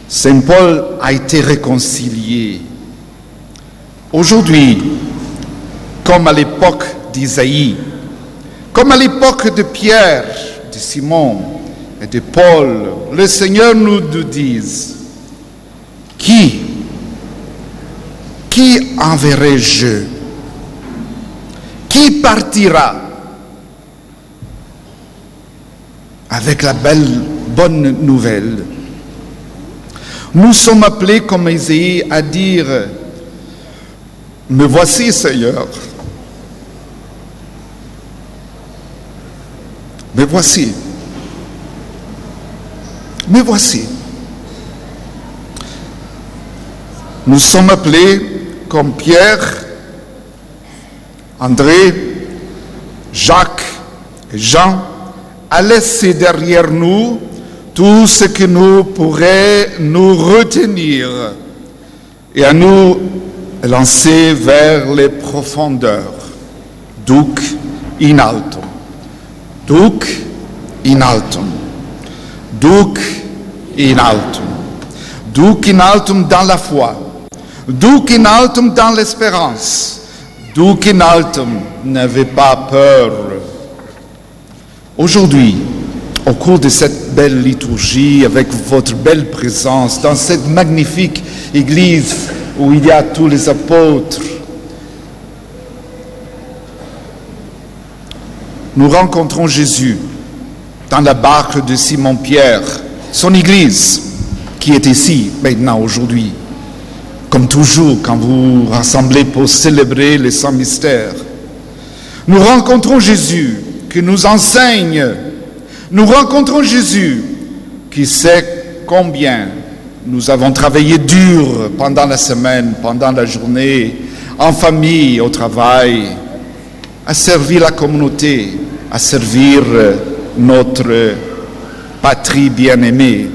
Saint Paul a été réconcilié. Aujourd'hui, comme à l'époque d'Isaïe, comme à l'époque de Pierre, de Simon et de Paul, le Seigneur nous dit, qui enverrai-je? Qui partira avec la bonne nouvelle? Nous sommes appelés, comme Isaïe, à dire, me voici, Seigneur. Me voici. Me voici. Nous sommes appelés, comme Pierre, André, Jacques et Jean, à laisser derrière nous tout ce qui nous pourrait nous retenir et à nous lancer vers les profondeurs. Duc in altum, duc in altum, duc in altum, duc in altum dans la foi, duc in altum dans l'espérance, duc in altum, n'avez pas peur. Aujourd'hui, au cours de cette belle liturgie, avec votre belle présence, dans cette magnifique église où il y a tous les apôtres, nous rencontrons Jésus dans la barque de Simon-Pierre, son église qui est ici maintenant aujourd'hui, comme toujours quand vous rassemblez pour célébrer les saints mystères. Nous rencontrons Jésus qui nous enseigne. Nous rencontrons Jésus qui sait combien nous avons travaillé dur pendant la semaine, pendant la journée, en famille, au travail, à servir la communauté, à servir notre patrie bien-aimée.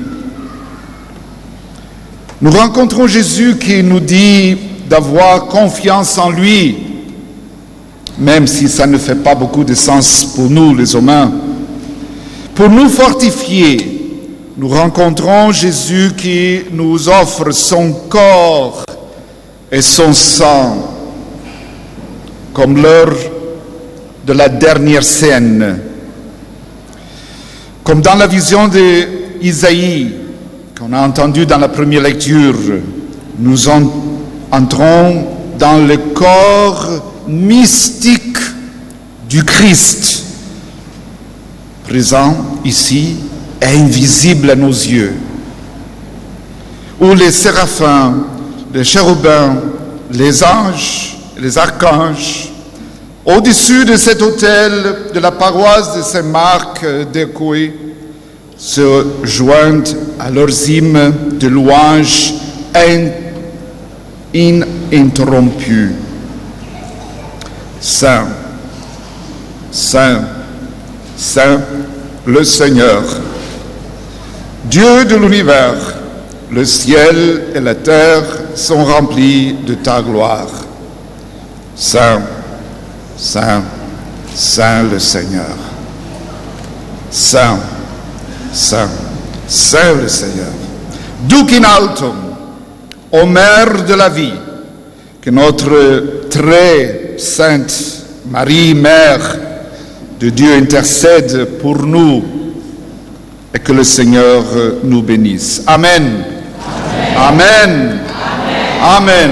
Nous rencontrons Jésus qui nous dit d'avoir confiance en lui, même si ça ne fait pas beaucoup de sens pour nous, les humains. Pour nous fortifier, nous rencontrons Jésus qui nous offre son corps et son sang, comme l'heure de la dernière scène. Comme dans la vision d'Isaïe, qu'on a entendue dans la première lecture, nous entrons dans le corps mystique du Christ, présent ici et invisible à nos yeux, où les séraphins, les chérubins, les anges, les archanges, au-dessus de cet autel de la paroisse de Saint-Marc d'Écoué, se joignent à leurs hymnes de louange ininterrompus. Saint, Saint, Saint, le Seigneur, Dieu de l'univers, le ciel et la terre sont remplis de ta gloire. Saint, Saint, Saint le Seigneur. Saint, Saint, Saint le Seigneur. Duc in altum, ô Mère de la vie, que notre très sainte Marie, Mère de Dieu, intercède pour nous et que le Seigneur nous bénisse. Amen. Amen. Amen. Amen.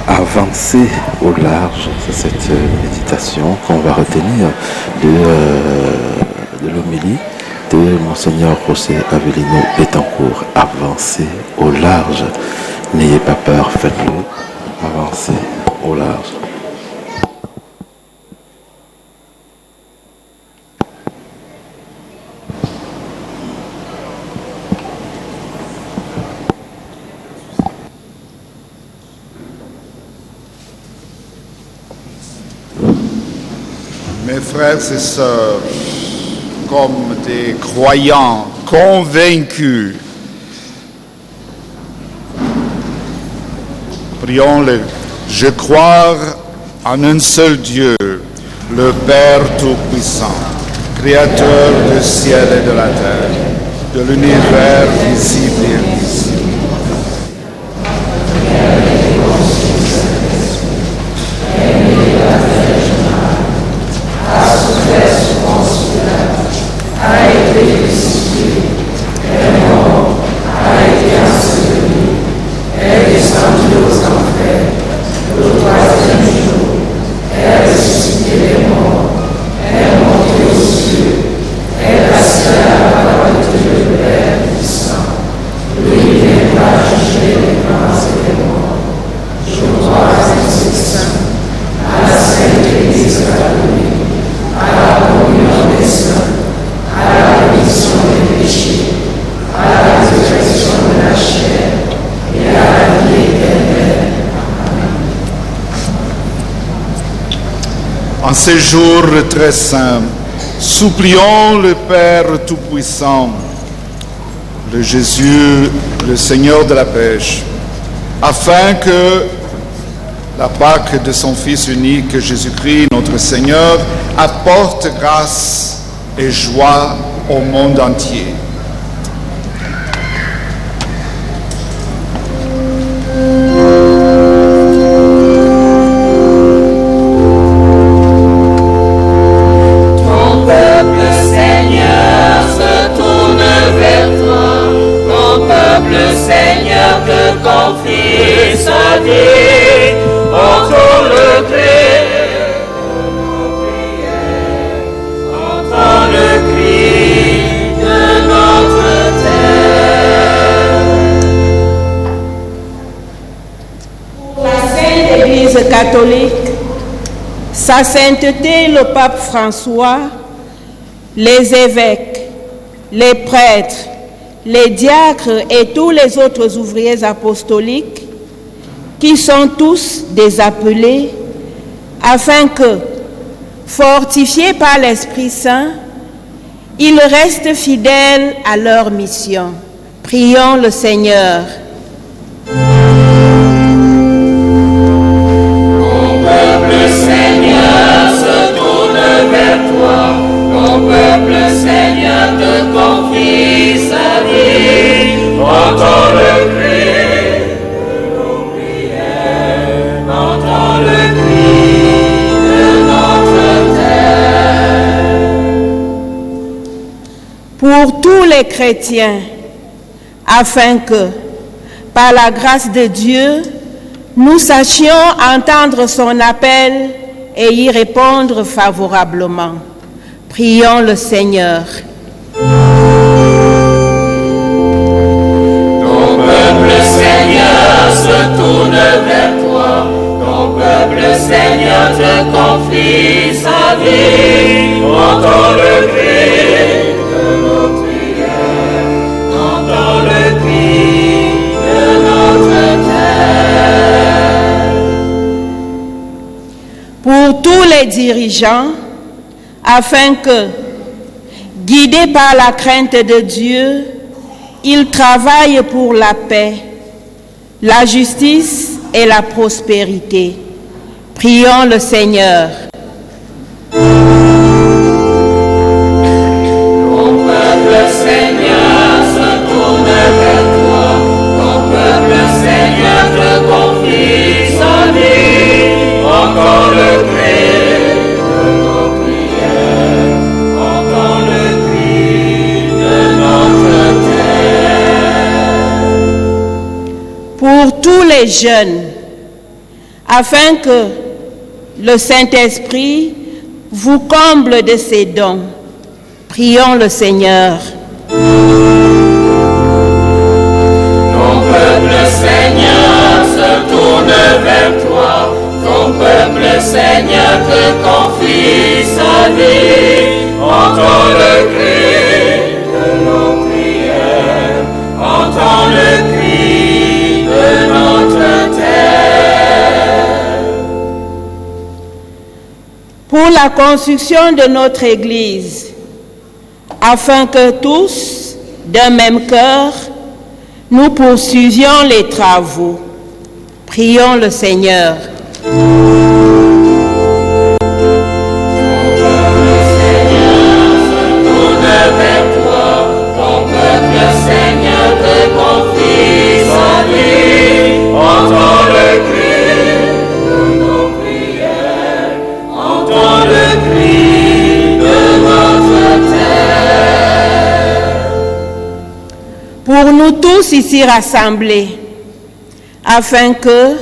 Avancer au large, c'est cette méditation qu'on va retenir de l'homélie de Monseigneur José Avelino Betancourt. Avancer au large, n'ayez pas peur, faites-le. Avancer au large. Mes frères et sœurs, comme des croyants convaincus, prions-le. Je crois en un seul Dieu, le Père Tout-Puissant, Créateur du ciel et de la terre, de l'univers visible et invisible. Amen. ce jour très saint, supplions le Père Tout-Puissant, le Jésus, le Seigneur de la pêche, afin que la Pâque de son Fils unique, Jésus-Christ, notre Seigneur, apporte grâce et joie au monde entier. Catholique, Sa Sainteté le Pape François, les évêques, les prêtres, les diacres et tous les autres ouvriers apostoliques, qui sont tous des appelés, afin que, fortifiés par l'Esprit Saint, ils restent fidèles à leur mission. Prions le Seigneur. Entends le cri de nos prières, entends le cri de notre terre. Pour tous les chrétiens, afin que, par la grâce de Dieu, nous sachions entendre son appel et y répondre favorablement. Prions le Seigneur. Se tourne vers toi, ton peuple, Seigneur, te confie sa vie. Entends le cri de nos prières, entends le cri de notre terre. Pour tous les dirigeants, afin que, guidés par la crainte de Dieu, ils travaillent pour la paix, la justice et la prospérité. Prions le Seigneur. Ton peuple, Seigneur, se tourne vers toi. Ton peuple, Seigneur, te confie sa vie. Entends le cri de nos prières, entends le cri de notre terre. Pour tous les jeunes, afin que le Saint-Esprit vous comble de ses dons. Prions le Seigneur. Ton peuple, Seigneur, se tourne vers toi. Ton peuple, Seigneur, te confie sa vie. Entends le cri de nos prières, entends le cri de notre terre. Pour la construction de notre Église, afin que tous, d'un même cœur, nous poursuivions les travaux. Prions le Seigneur. Entends le cri de nos prières, entends le cri de notre terre. Pour nous tous ici rassemblés, afin que,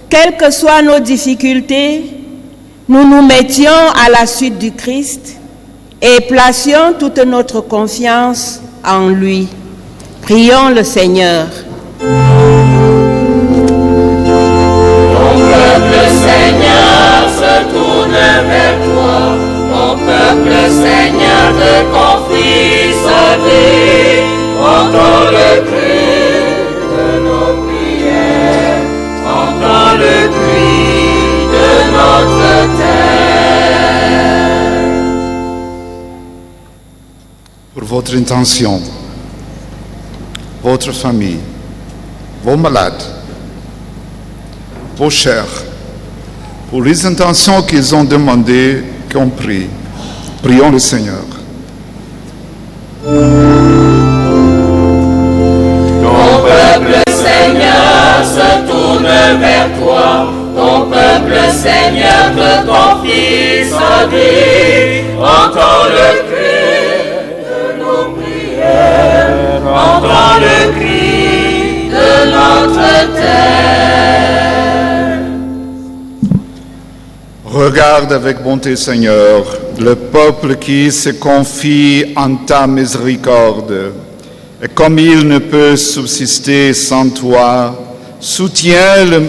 quelles que soient nos difficultés, nous nous mettions à la suite du Christ et placions toute notre confiance en lui. Prions le Seigneur. Seigneur, se tourne vers toi. Ton peuple, Seigneur, te confie sa vie. Entends le cri de nos prières, entends le cri de notre terre. pour votre intention, votre famille, vos malades, vos chers, pour les intentions qu'ils ont demandées, qu'on prie. Prions le Seigneur. Ton peuple, Seigneur, se tourne vers toi. Ton peuple, Seigneur, te confie sa vie. Entends le cri de nos prières. Entends le cri de notre terre. Regarde avec bonté, Seigneur, le peuple qui se confie en ta miséricorde. Et comme il ne peut subsister sans toi, soutiens-le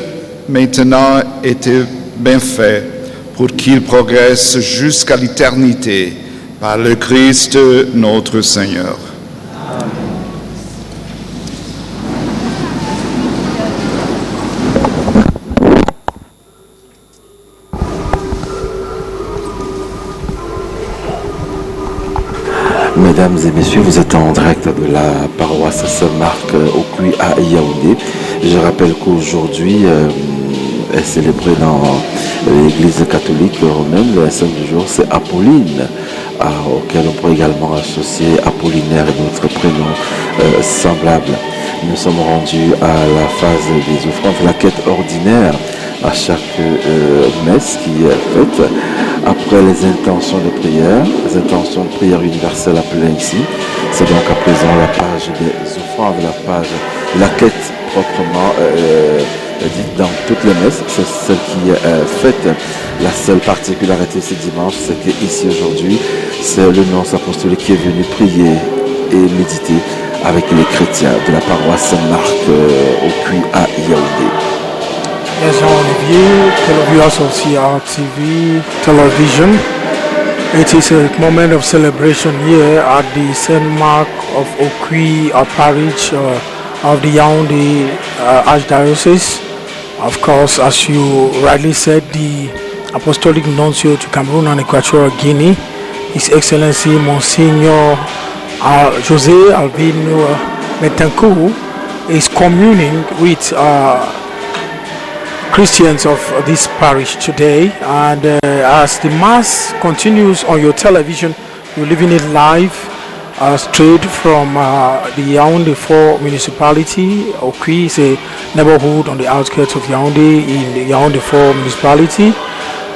maintenant et tes bienfaits pour qu'il progresse jusqu'à l'éternité par le Christ notre Seigneur. Mesdames et messieurs, vous êtes en direct de la paroisse Saint-Marc au Cuy à Yaoundé. Je rappelle qu'aujourd'hui est célébré dans l'église catholique romaine, le saint du jour, c'est Apolline, auquel on pourrait également associer Apollinaire et d'autres prénoms semblables. Nous sommes rendus à la phase des offrandes, la quête ordinaire à chaque messe qui est faite. Après les intentions de prière, les intentions de prière universelle appelées ici, c'est donc à présent la page des offrandes, la page, la quête proprement dite dans toutes les messes, c'est celle qui est faite. La seule particularité ce dimanche, c'est qu'ici aujourd'hui, c'est le nonce apostolique qui est venu prier et méditer avec les chrétiens de la paroisse Saint-Marc au Cuy à Yaoundé. Yes, Jean-Olivier, televiewers of CRTV television. It is a moment of celebration here at the St. Mark of Okui parish of the Yaoundé Archdiocese. Of course, as you rightly said, the Apostolic Nuncio to Cameroon and Equatorial Guinea, His Excellency Monsignor José Albino Betancourt, is communing with Christians of this parish today, and as the Mass continues on your television, you're living it live straight from the Yaoundé 4 municipality. Okui is a neighborhood on the outskirts of Yaoundé in the Yaoundé 4 municipality.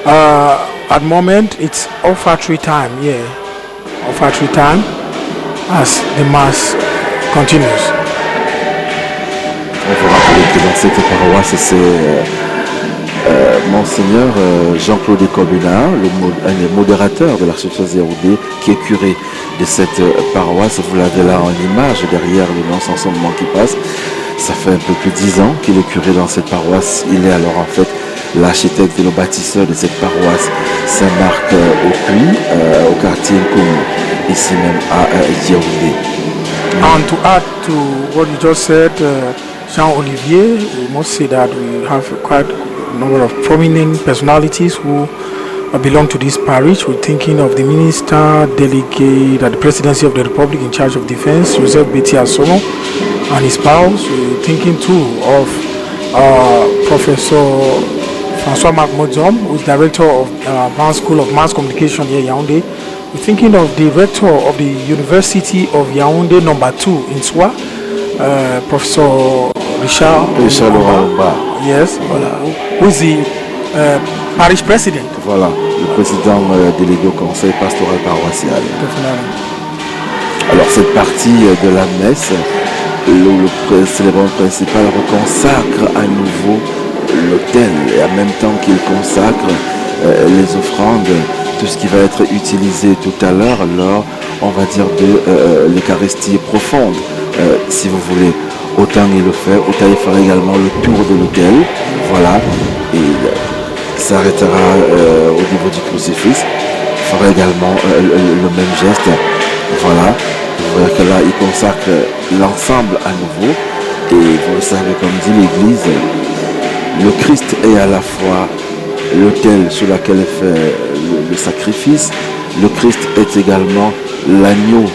At the moment, it's offertory time, offertory time as the Mass continues. On vous rappelle que dans cette paroisse, c'est Monseigneur Jean-Claude Kobina, le modérateur de l'archidiocèse Yaoundé, qui est curé de cette paroisse. Vous l'avez là en image derrière le nonce en ce moment qui passe. Ça fait un peu plus de 10 ans qu'il est curé dans cette paroisse. Il est alors en fait l'architecte et le bâtisseur de cette paroisse Saint-Marc au Cuy, au quartier Nkoumou, ici même à Yaoundé. And to add to what you just said, Jean-Olivier, we must say that we have quite a number of prominent personalities who belong to this parish. We're thinking of the minister delegate at the Presidency of the Republic in charge of defense, Joseph Beti Asomo, and his spouse. We're thinking too of Professor François-Marc Mozom, who is director of Brown School of Mass Communication here at Yaoundé. We're thinking of the rector of the University of Yaoundé No. 2 in Soua, Professor Richard Laurent. Yes, voilà. Who is the parish president. Voilà, le président délégué au conseil pastoral paroissial. Alors cette partie de la messe, le célébrant principal reconsacre à nouveau l'autel et en même temps qu'il consacre les offrandes, tout ce qui va être utilisé tout à l'heure lors, on va dire, de l'Eucharistie profonde, si vous voulez. Autant il le fait, autant il fera également le tour de l'autel, voilà, et il s'arrêtera au niveau du crucifix, il fera également le même geste, voilà. Vous voyez que là, il consacre l'ensemble à nouveau, et vous le savez, comme dit l'Église, le Christ est à la fois l'autel sur lequel est fait le sacrifice, le Christ est également l'agneau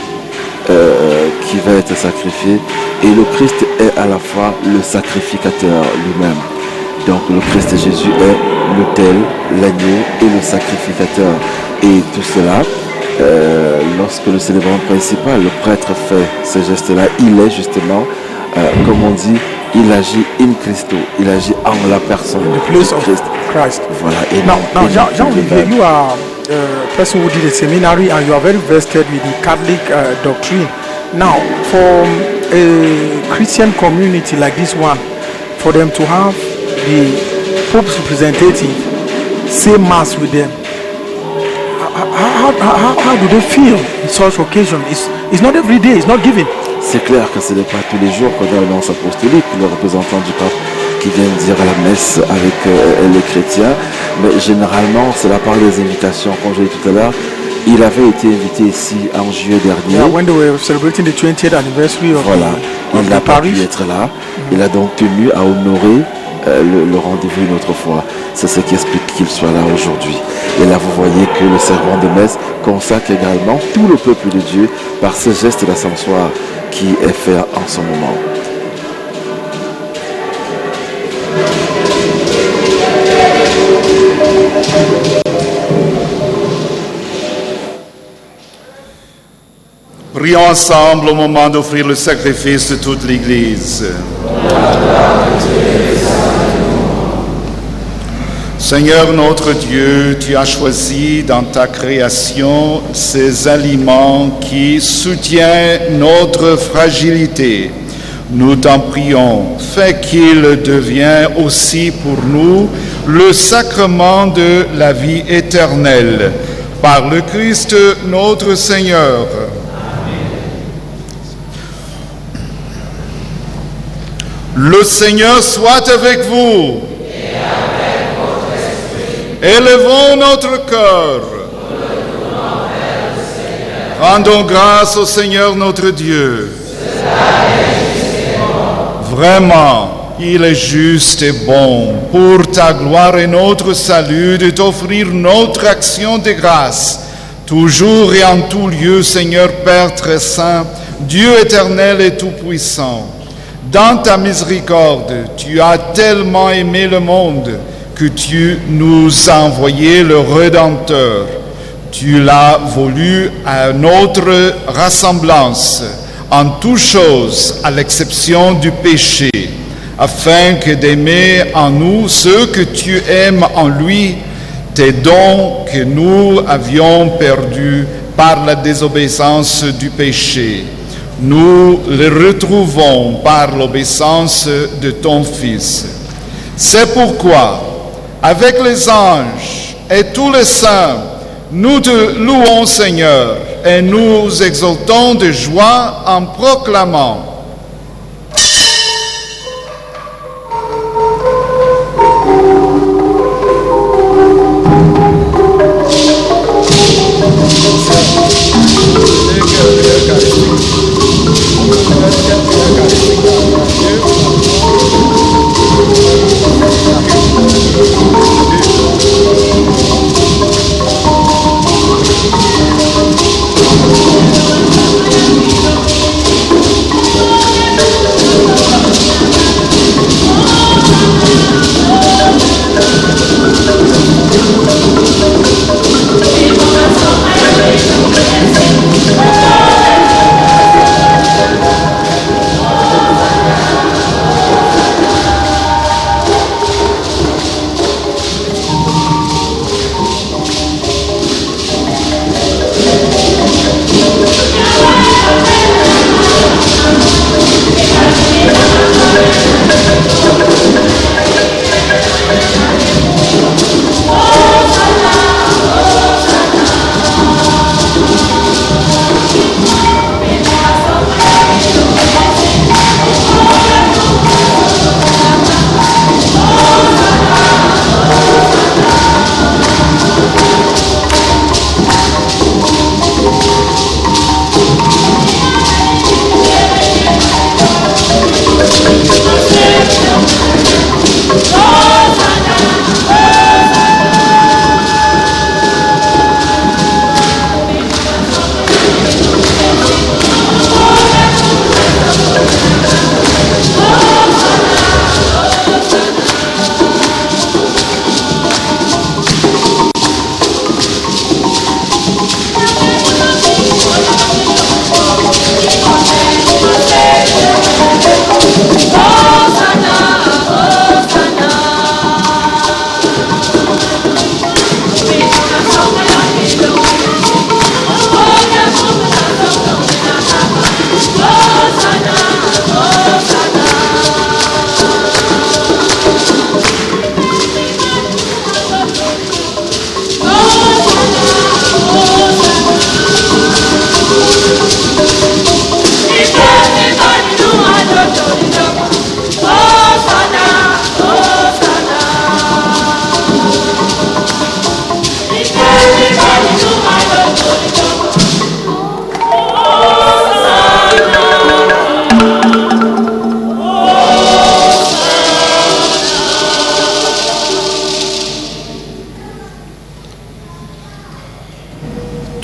qui va être sacrifié. Et le Christ est à la fois le sacrificateur lui-même. Donc le Christ Jésus est l'autel, l'agneau et le sacrificateur. Et tout cela, lorsque le célébrant principal, le prêtre fait ce geste-là, il est justement, comme on dit, il agit in Christo, il agit en la personne de Christ. Voilà. Et now Jean-Olivier, you are a person who did a seminary and you are very vested with the Catholic doctrine. Now, for a Christian community like this one, for them to have the Pope's representative say Mass with them, how do they feel in such occasion? It's not every day, it's not given. C'est clair que ce n'est pas tous les jours qu'on a l'annonce apostolique, le représentant du pape qui vient dire à la messe avec les chrétiens, mais généralement c'est la part des invitations, comme je l'ai dit tout à l'heure. Il avait été invité ici en juillet dernier. Yeah, when they were celebrating the 20th anniversary of il n'a pas pu être là. Il a donc tenu à honorer le rendez-vous une autre fois. C'est ce qui explique qu'il soit là aujourd'hui. Et là, vous voyez que le servant de messe consacre également tout le peuple de Dieu par ce geste d'ascensoir qui est fait en ce moment. Prions ensemble au moment d'offrir le sacrifice de toute l'Église. Seigneur notre Dieu, tu as choisi dans ta création ces aliments qui soutiennent notre fragilité. Nous t'en prions, fais qu'il devienne aussi pour nous le sacrement de la vie éternelle. Par le Christ notre Seigneur. Le Seigneur soit avec vous. Et avec votre esprit. Élevons notre cœur. Rendons grâce au Seigneur notre Dieu. Vraiment, il est juste et bon pour ta gloire et notre salut de t'offrir notre action de grâce, toujours et en tout lieu, Seigneur Père très saint, Dieu éternel et tout-puissant. Dans ta miséricorde, tu as tellement aimé le monde que tu nous as envoyé le Rédempteur. Tu l'as voulu à notre ressemblance, en toutes choses, à l'exception du péché, afin que d'aimer en nous ceux que tu aimes en lui, tes dons que nous avions perdus par la désobéissance du péché. Nous les retrouvons par l'obéissance de ton Fils. C'est pourquoi, avec les anges et tous les saints, nous te louons, Seigneur, et nous exaltons de joie en proclamant.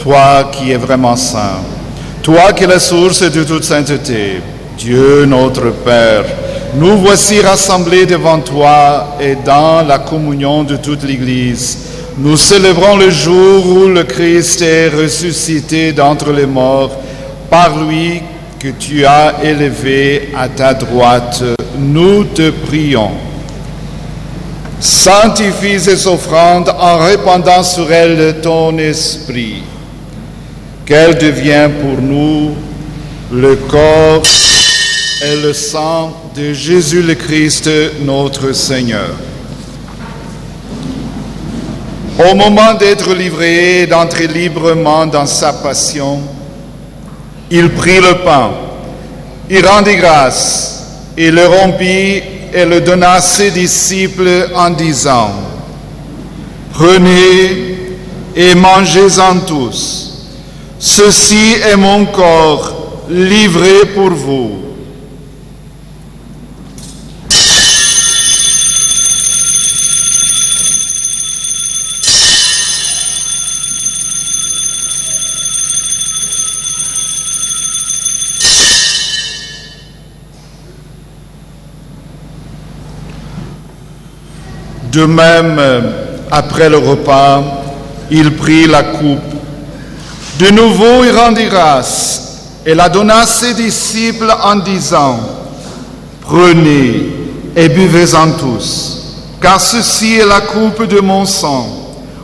toi qui es vraiment saint, toi qui es la source de toute sainteté, Dieu notre Père, nous voici rassemblés devant toi et dans la communion de toute l'Église. Nous célébrons le jour où le Christ est ressuscité d'entre les morts, par lui que tu as élevé à ta droite. Nous te prions. Sanctifie ces offrandes en répandant sur elles ton esprit, qu'elles deviennent pour nous le corps et le sang de Jésus le Christ, notre Seigneur. Au moment d'être livré et d'entrer librement dans sa passion, il prit le pain, il rendit grâce, il le rompit et le donna à ses disciples en disant, « Prenez et mangez-en tous. Ceci est mon corps livré pour vous. » De même, après le repas, il prit la coupe. De nouveau, il rendit grâce et la donna à ses disciples en disant, « Prenez et buvez-en tous, car ceci est la coupe de mon sang,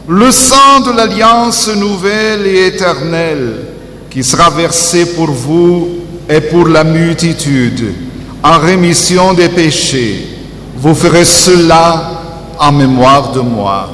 le sang de l'alliance nouvelle et éternelle, qui sera versé pour vous et pour la multitude, en rémission des péchés. Vous ferez cela en mémoire de moi. »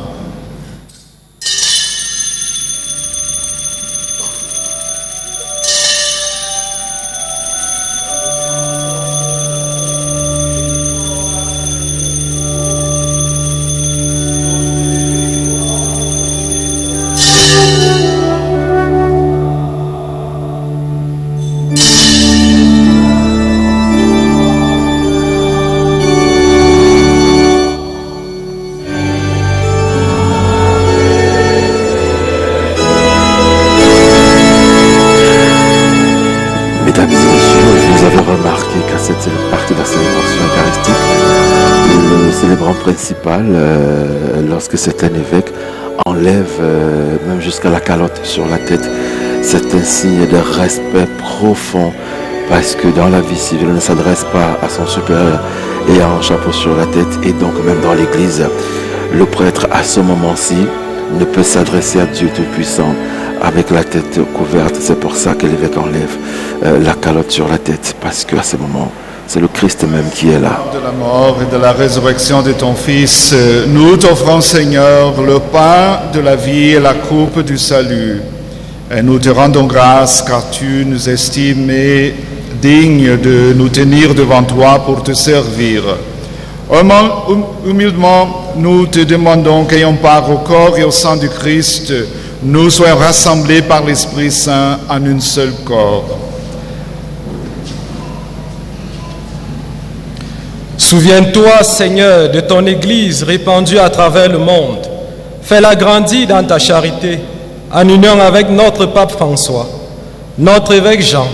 Lorsque c'est un évêque, enlève même jusqu'à la calotte sur la tête. C'est un signe de respect profond, parce que dans la vie civile, on ne s'adresse pas à son supérieur et a un chapeau sur la tête. Et donc même dans l'église, le prêtre à ce moment-ci ne peut s'adresser à Dieu Tout-Puissant avec la tête couverte. C'est pour ça que l'évêque enlève la calotte sur la tête, parce qu'à ce moment, c'est le Christ même qui est là. De la mort et de la résurrection de ton Fils, nous t'offrons, Seigneur, le pain de la vie et la coupe du salut. Et nous te rendons grâce car tu nous estimes dignes de nous tenir devant toi pour te servir. Humainement, nous te demandons qu'ayant part au corps et au sang du Christ, nous soyons rassemblés par l'Esprit Saint en un seul corps. Souviens-toi, Seigneur, de ton Église répandue à travers le monde. Fais-la grandir dans ta charité, en union avec notre pape François, notre évêque Jean,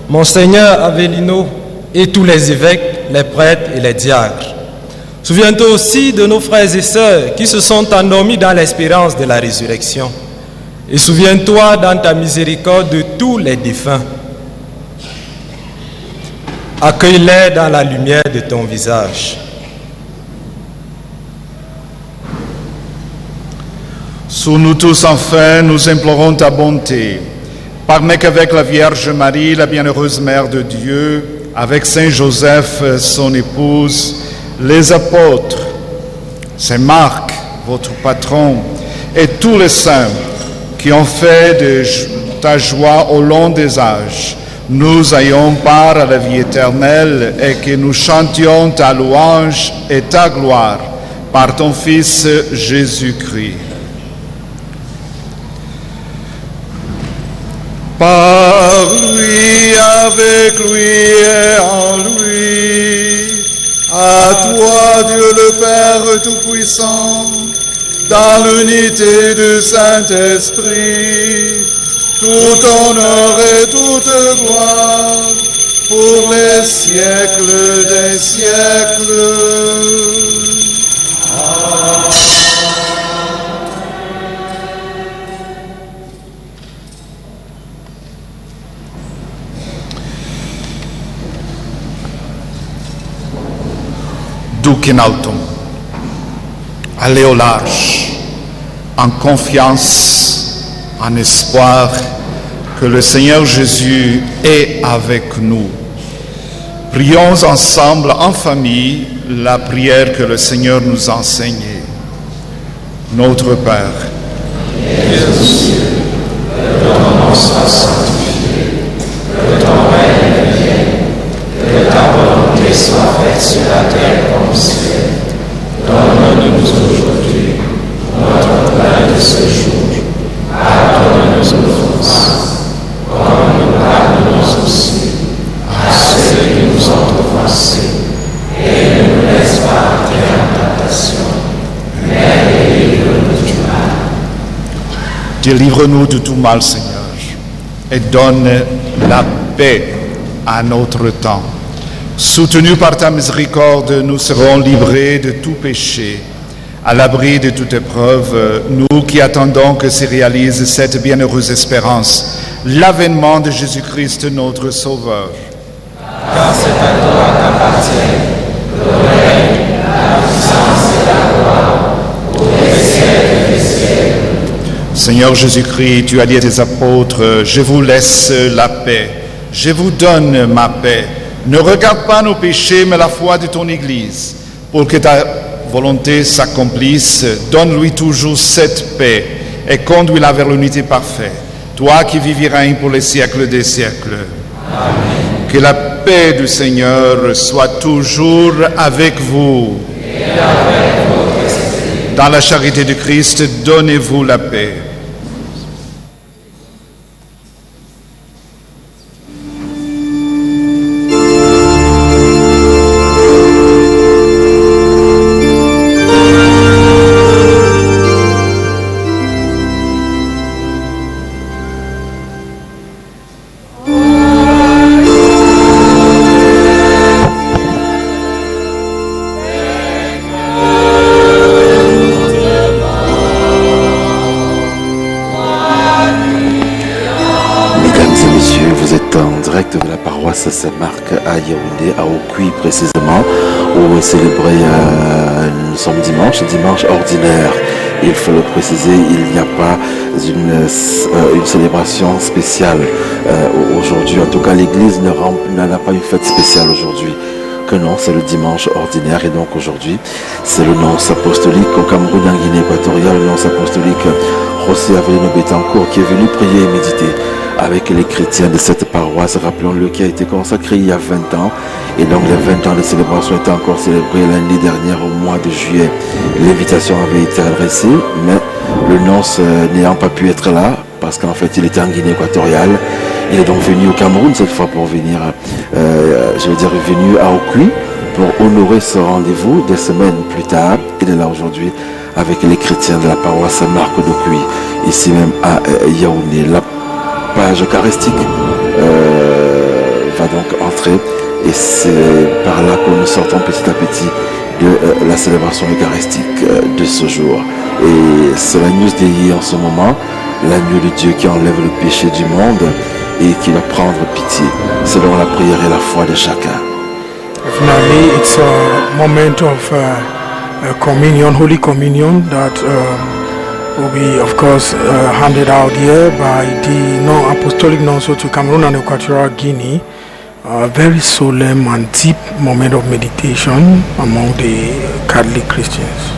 Monseigneur Avellino et tous les évêques, les prêtres et les diacres. Souviens-toi aussi de nos frères et sœurs qui se sont endormis dans l'espérance de la résurrection. Et souviens-toi dans ta miséricorde de tous les défunts. Accueille-les dans la lumière de ton visage. Sous nous tous, enfin, nous implorons ta bonté. Permets qu'avec la Vierge Marie, la bienheureuse Mère de Dieu, avec Saint Joseph, son épouse, les apôtres, Saint Marc, votre patron, et tous les saints qui ont fait de ta joie au long des âges, nous ayons part à la vie éternelle et que nous chantions ta louange et ta gloire par ton Fils Jésus-Christ. Par lui, avec lui et en lui, à toi Dieu le Père Tout-Puissant, dans l'unité du Saint-Esprit, tout honneur et toute gloire, pour les siècles des siècles. Duc in altum, allez au large, en confiance, en espoir que le Seigneur Jésus est avec nous. Prions ensemble en famille la prière que le Seigneur nous a enseignée. Notre Père, qui es aux cieux, que ton nom soit sanctifié, que ton règne vienne, que ta volonté soit faite sur la terre comme au ciel. Donne-nous aujourd'hui notre pain de ce jour. Pardonne-nous nos offenses, comme nous pardonnons aussi à ceux qui nous ont offensés. Et ne nous laisse pas entrer en tentation, mais délivre-nous du mal. Délivre-nous de tout mal, Seigneur, et donne la paix à notre temps. Soutenus par ta miséricorde, nous serons livrés de tout péché, à l'abri de toute épreuve, nous qui attendons que se réalise cette bienheureuse espérance, l'avènement de Jésus-Christ notre Sauveur. Car c'est à toi qu'appartient le règne, la puissance et la gloire, pour les siècles des siècles. Seigneur Jésus-Christ, tu as dit à tes apôtres, je vous laisse la paix, je vous donne ma paix. Ne regarde pas nos péchés, mais la foi de ton Église. Pour que ta volonté s'accomplisse, donne-lui toujours cette paix et conduis-la vers l'unité parfaite. Toi qui vis et règnes pour les siècles des siècles. Amen. Que la paix du Seigneur soit toujours avec vous. Et avec votre esprit. Dans la charité de Christ, donnez-vous la paix. Saint-Marc à Yaoundé, à Okui précisément, où est célébré, nous sommes dimanche ordinaire. Il faut le préciser, il n'y a pas une célébration spéciale aujourd'hui. En tout cas, l'Église n'a pas une fête spéciale aujourd'hui. Que non, c'est le dimanche ordinaire et donc aujourd'hui, c'est le nonce apostolique au Cameroun en Guinée équatoriale, le nonce apostolique José Avelino Betancourt qui est venu prier et méditer avec les chrétiens de cette paroisse, rappelons-le, qui a été consacrée il y a 20 ans. Et donc les 20 ans de célébration étaient encore célébrés l'année dernière au mois de juillet. L'invitation avait été adressée, mais le nonce n'ayant pas pu être là, parce qu'en fait il était en Guinée équatoriale, il est donc venu au Cameroun cette fois pour venir, venu à Okui pour honorer ce rendez-vous des semaines plus tard. Il est là aujourd'hui avec les chrétiens de la paroisse Saint-Marc d'Okui, ici même à Yaoundé. La page eucharistique va donc entrer et c'est par là que nous sortons petit à petit de la célébration eucharistique de ce jour. Et c'est l'agneau d'Élie en ce moment, l'agneau de Dieu qui enlève le péché du monde et qui va prendre pitié selon la prière et la foi de chacun. Definitely, it's a moment of communion, Holy Communion that will be, of course, handed out here by the non-apostolic nonce to Cameroon and Equatorial Guinea. A very solemn and deep moment of meditation among the Catholic Christians.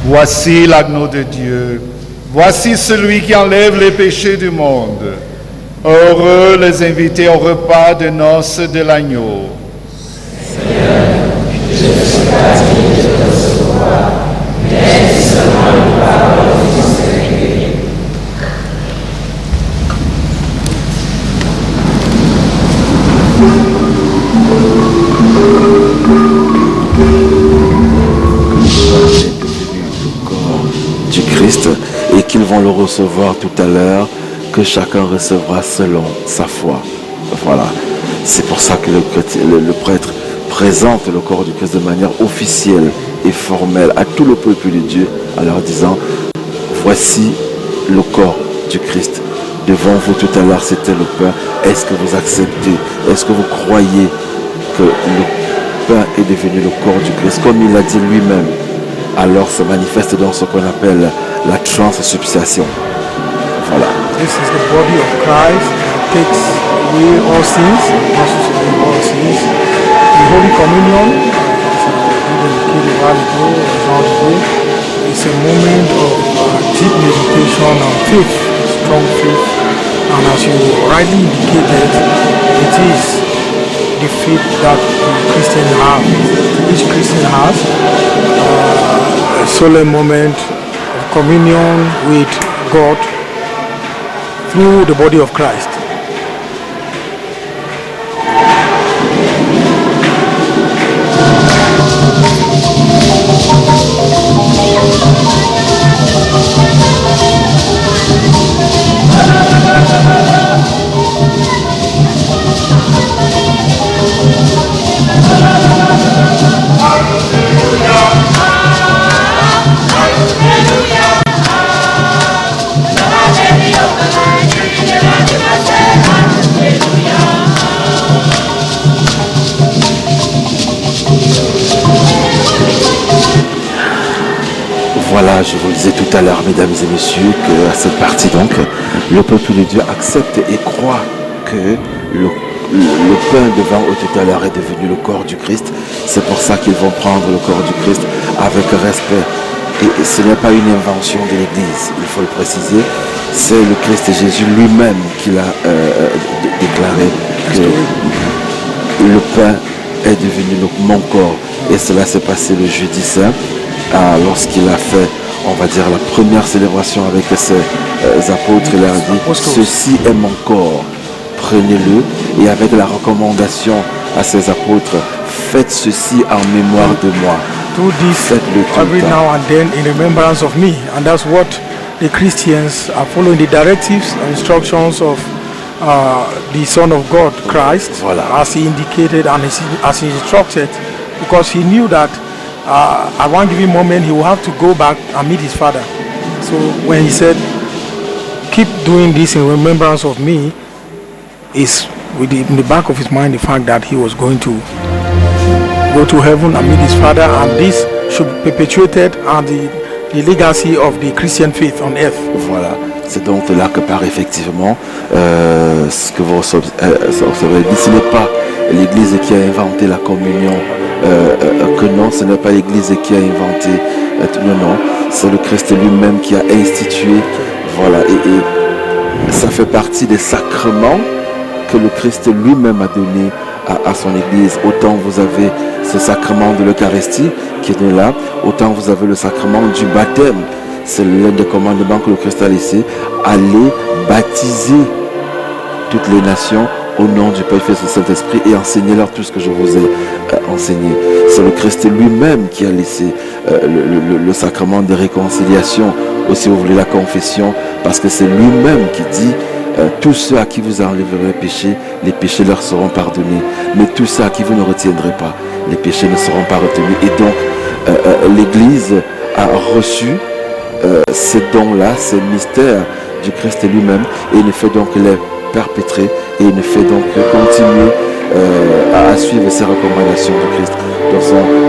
Voici l'agneau de Dieu. Voici celui qui enlève les péchés du monde. Heureux les invités au repas de noces de l'agneau. Seigneur, je suis pas digne de te recevoir, mais dis seulement une parole qui serait guérie. Du Christ et qu'ils vont le recevoir tout à l'heure que chacun recevra selon sa foi. Voilà. C'est pour ça que le prêtre présente le corps du Christ de manière officielle et formelle à tout le peuple de Dieu, en leur disant, voici le corps du Christ. Devant vous tout à l'heure, c'était le pain. Est-ce que vous acceptez? Est-ce que vous croyez que le pain est devenu le corps du Christ, comme il l'a dit lui-même? Alors se manifeste dans ce qu'on appelle la transsubstantiation. Voilà. This is the body of Christ that takes away all sins, all sins. The Holy Communion, it's a moment of deep meditation on faith, strong faith. And as you rightly indicated, it is the faith that the Christian has. Each Christian has a solemn moment of communion with God through the body of Christ. Voilà, je vous le disais tout à l'heure, mesdames et messieurs, que à cette partie donc, le peuple de Dieu accepte et croit que le pain devant eux tout à l'heure est devenu le corps du Christ. C'est pour ça qu'ils vont prendre le corps du Christ avec respect. Et ce n'est pas une invention de l'Église, il faut le préciser. C'est le Christ Jésus lui-même qui l'a déclaré que le pain est devenu mon corps. Et cela s'est passé le jeudi saint, lorsqu'il a fait, on va dire, la première célébration avec ses apôtres. Il a dit, ceci est mon corps, prenez-le. Et avec la recommandation à ses apôtres, faites ceci en mémoire de moi. Do this every now and then in remembrance of me. And that's what the Christians are following, the directives and instructions of the Son of God, Christ, as he indicated and as he instructed, because he knew that at one given moment he will have to go back and meet his Father. So when he said, keep doing this in remembrance of me, is in the back of his mind the fact that he was going to go to heaven and meet his Father, and this should be perpetuated and the legacy of the Christian faith on earth. Voilà, c'est donc de là que part effectivement ce que vous observez. Ce n'est pas l'Église qui a inventé la communion, que non, ce n'est pas l'Église qui a inventé, non, c'est le Christ lui-même qui a institué, voilà, et ça fait partie des sacrements que le Christ lui-même a donné à son Église. Autant vous avez ce sacrement de l'Eucharistie qui est de là, autant vous avez le sacrement du baptême. C'est l'un des commandements que le Christ a laissé. Allez baptiser toutes les nations au nom du Père, Fils et du Saint-Esprit et enseignez-leur tout ce que je vous ai enseigné. C'est le Christ lui-même qui a laissé le sacrement de réconciliation, ou si vous voulez la confession, parce que c'est lui-même qui dit tous ceux à qui vous enlèverez les péchés leur seront pardonnés. Mais tous ceux à qui vous ne retiendrez pas, les péchés ne seront pas retenus. Et donc, l'Église a reçu ces dons-là, ces mystères du Christ lui-même, et il ne fait donc que les perpétrer, et il ne fait donc que continuer à suivre ces recommandations du Christ. Donc,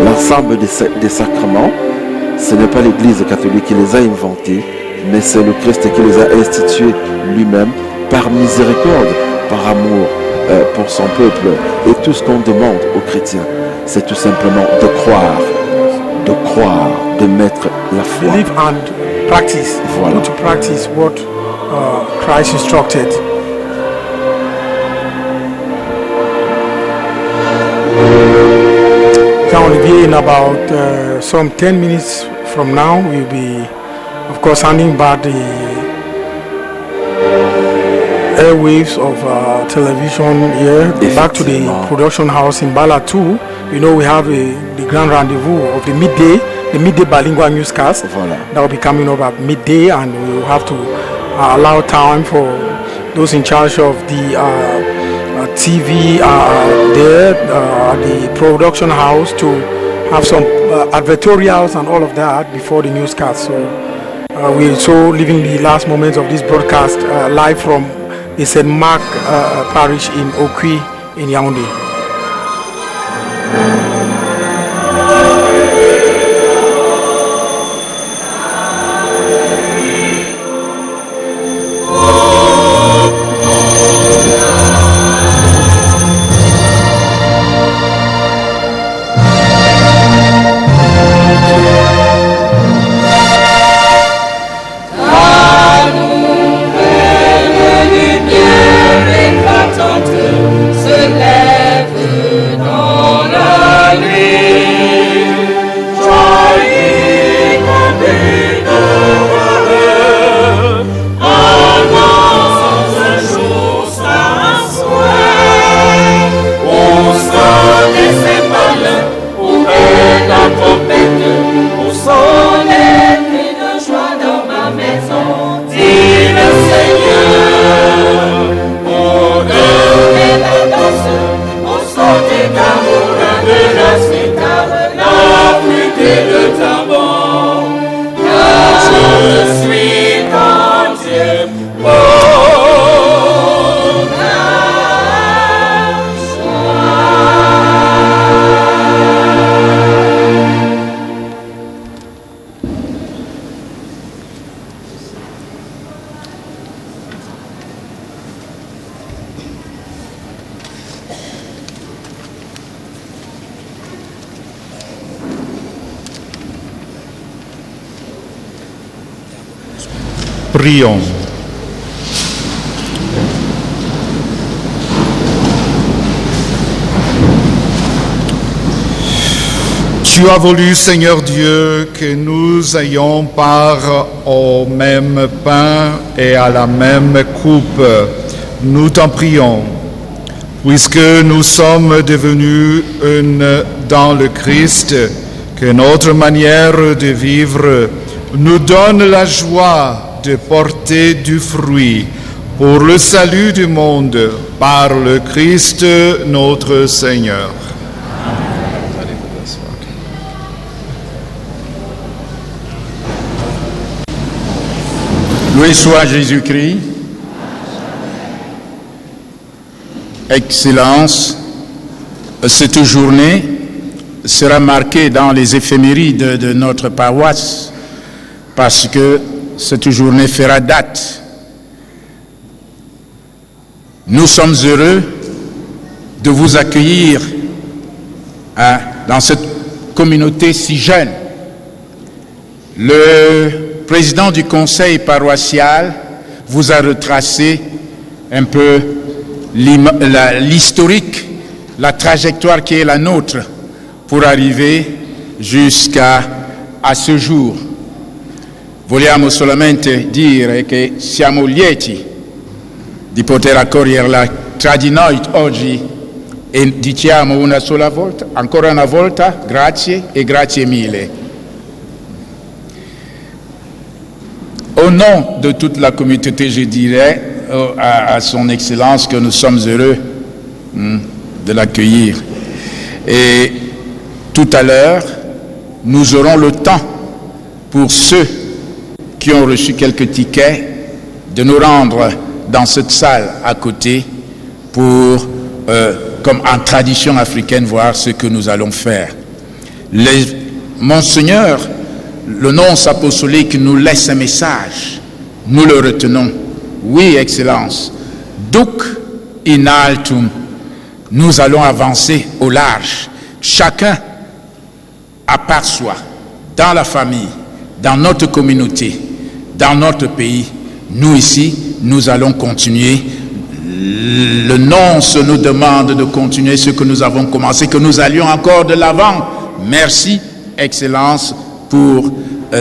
l'ensemble des sacrements, ce n'est pas l'Église catholique qui les a inventés, mais c'est le Christ qui les a institués lui-même, par miséricorde, par amour pour son peuple. Et tout ce qu'on demande aux chrétiens, c'est tout simplement de croire, de mettre la foi. Believe and practice. Voilà. To practice what Christ instructed. Jean-Olivier, in about some 10 minutes from now, we'll be, of course, handing back the airwaves of television here back to the production house in Bala 2. You know, we have the grand rendezvous of the midday bilingual newscast that will be coming up at midday, and we will have to allow time for those in charge of the TV there, the production house, to have some advertorials and all of that before the newscast. So we're also living the last moments of this broadcast live from the St. Mark Parish in Okui in Yaoundé. Prions. Tu as voulu, Seigneur Dieu, que nous ayons part au même pain et à la même coupe. Nous t'en prions, puisque nous sommes devenus une dans le Christ, que notre manière de vivre nous donne la joie de porter du fruit pour le salut du monde par le Christ notre Seigneur. Loué soit Jésus-Christ. Excellence, cette journée sera marquée dans les éphémérides de notre paroisse parce que cette journée fera date. Nous sommes heureux de vous accueillir dans cette communauté si jeune. Le président du conseil paroissial vous a retracé un peu l'historique, la trajectoire qui est la nôtre pour arriver jusqu'à ce jour. Vogliamo solamente dire che siamo lieti di poter accoglierla tra di noi oggi e diciamo una sola volta, ancora una volta, grazie e grazie mille. Au nom de toute la communauté, je dirais à son Excellence que nous sommes heureux de l'accueillir. Et tout à l'heure, nous aurons le temps pour ceux qui ont reçu quelques tickets de nous rendre dans cette salle à côté pour, comme en tradition africaine, voir ce que nous allons faire. Monseigneur, le nonce apostolique nous laisse un message. Nous le retenons. Oui, Excellence. Duc in altum. Nous allons avancer au large. Chacun à part soi, dans la famille, dans notre communauté, dans notre pays. Nous ici, nous allons continuer. Le nonce nous demande de continuer ce que nous avons commencé, que nous allions encore de l'avant. Merci, Excellence, pour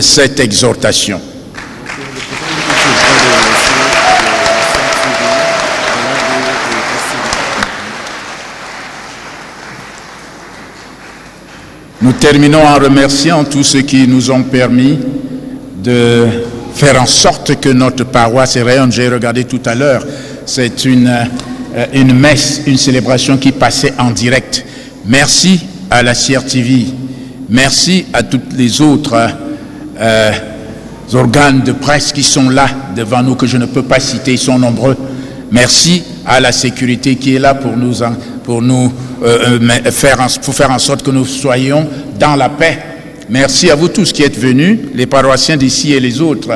cette exhortation. Nous terminons en remerciant tous ceux qui nous ont permis de faire en sorte que notre paroisse rayonne. J'ai regardé tout à l'heure, c'est une messe, une célébration qui passait en direct. Merci à la CRTV, merci à tous les autres organes de presse qui sont là devant nous, que je ne peux pas citer, ils sont nombreux. Merci à la sécurité qui est là pour faire en sorte que nous soyons dans la paix. Merci à vous tous qui êtes venus, les paroissiens d'ici et les autres,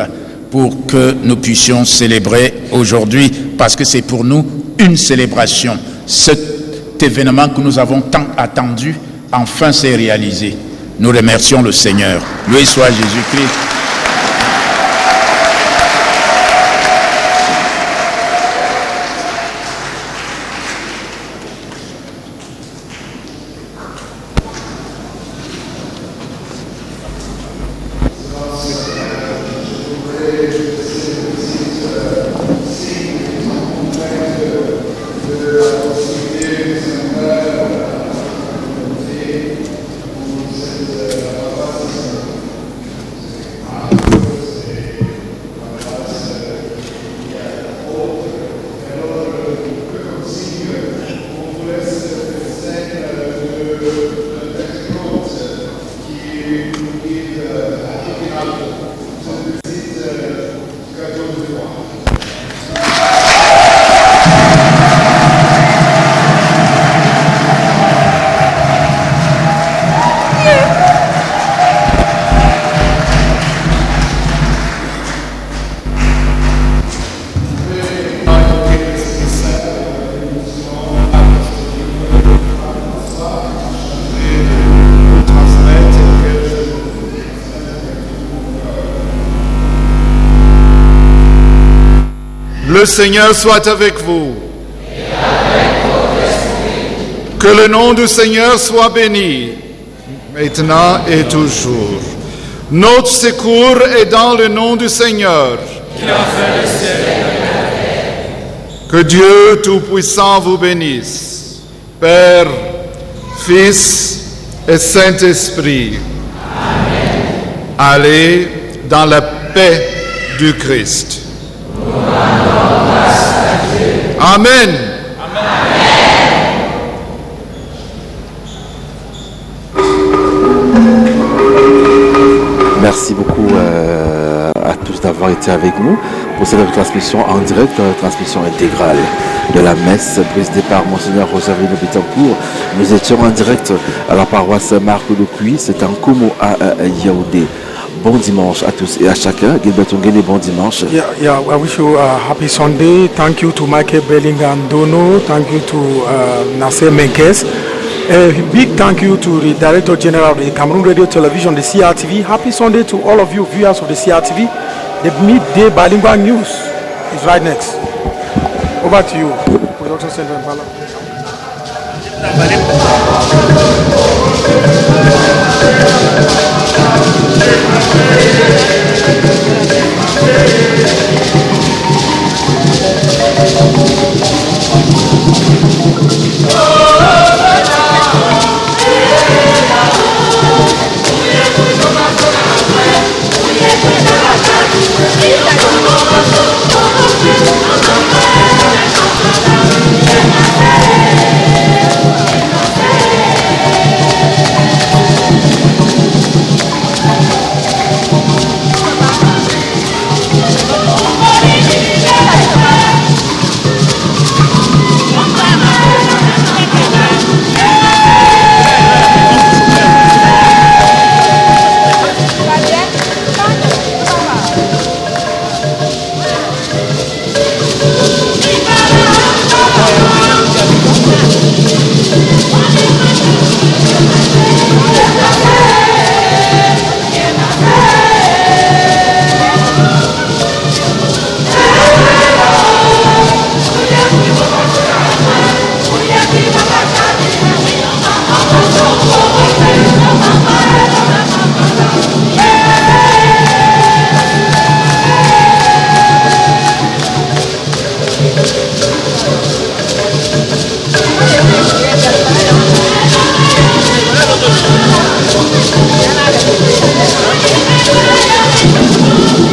pour que nous puissions célébrer aujourd'hui, parce que c'est pour nous une célébration. Cet événement que nous avons tant attendu, enfin s'est réalisé. Nous remercions le Seigneur. Loué soit Jésus-Christ. Le Seigneur soit avec vous. Et avec votre esprit. Que le nom du Seigneur soit béni, maintenant et toujours. Notre secours est dans le nom du Seigneur. Qui a fait le ciel et la terre. Que Dieu Tout-Puissant vous bénisse, Père, Fils et Saint-Esprit. Amen. Allez dans la paix du Christ. Amen. Merci beaucoup à tous d'avoir été avec nous pour cette transmission en direct, transmission intégrale de la messe présidée par Monseigneur Rosario Betancourt. Nous étions en direct à la paroisse Marc de Cuy, c'est en Komo à Yaoundé. Bon dimanche à tous et à chacun. Gilbert Ongele, bon dimanche. Yeah, I wish you a happy Sunday. Thank you to Michael Bellingham Dono. Thank you to Nasser Menkes. A big thank you to the Director General of the Cameroon Radio Television, the CRTV. Happy Sunday to all of you viewers of the CRTV. The midday bilingual news is right next. Over to you.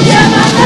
Yeah,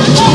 Merci.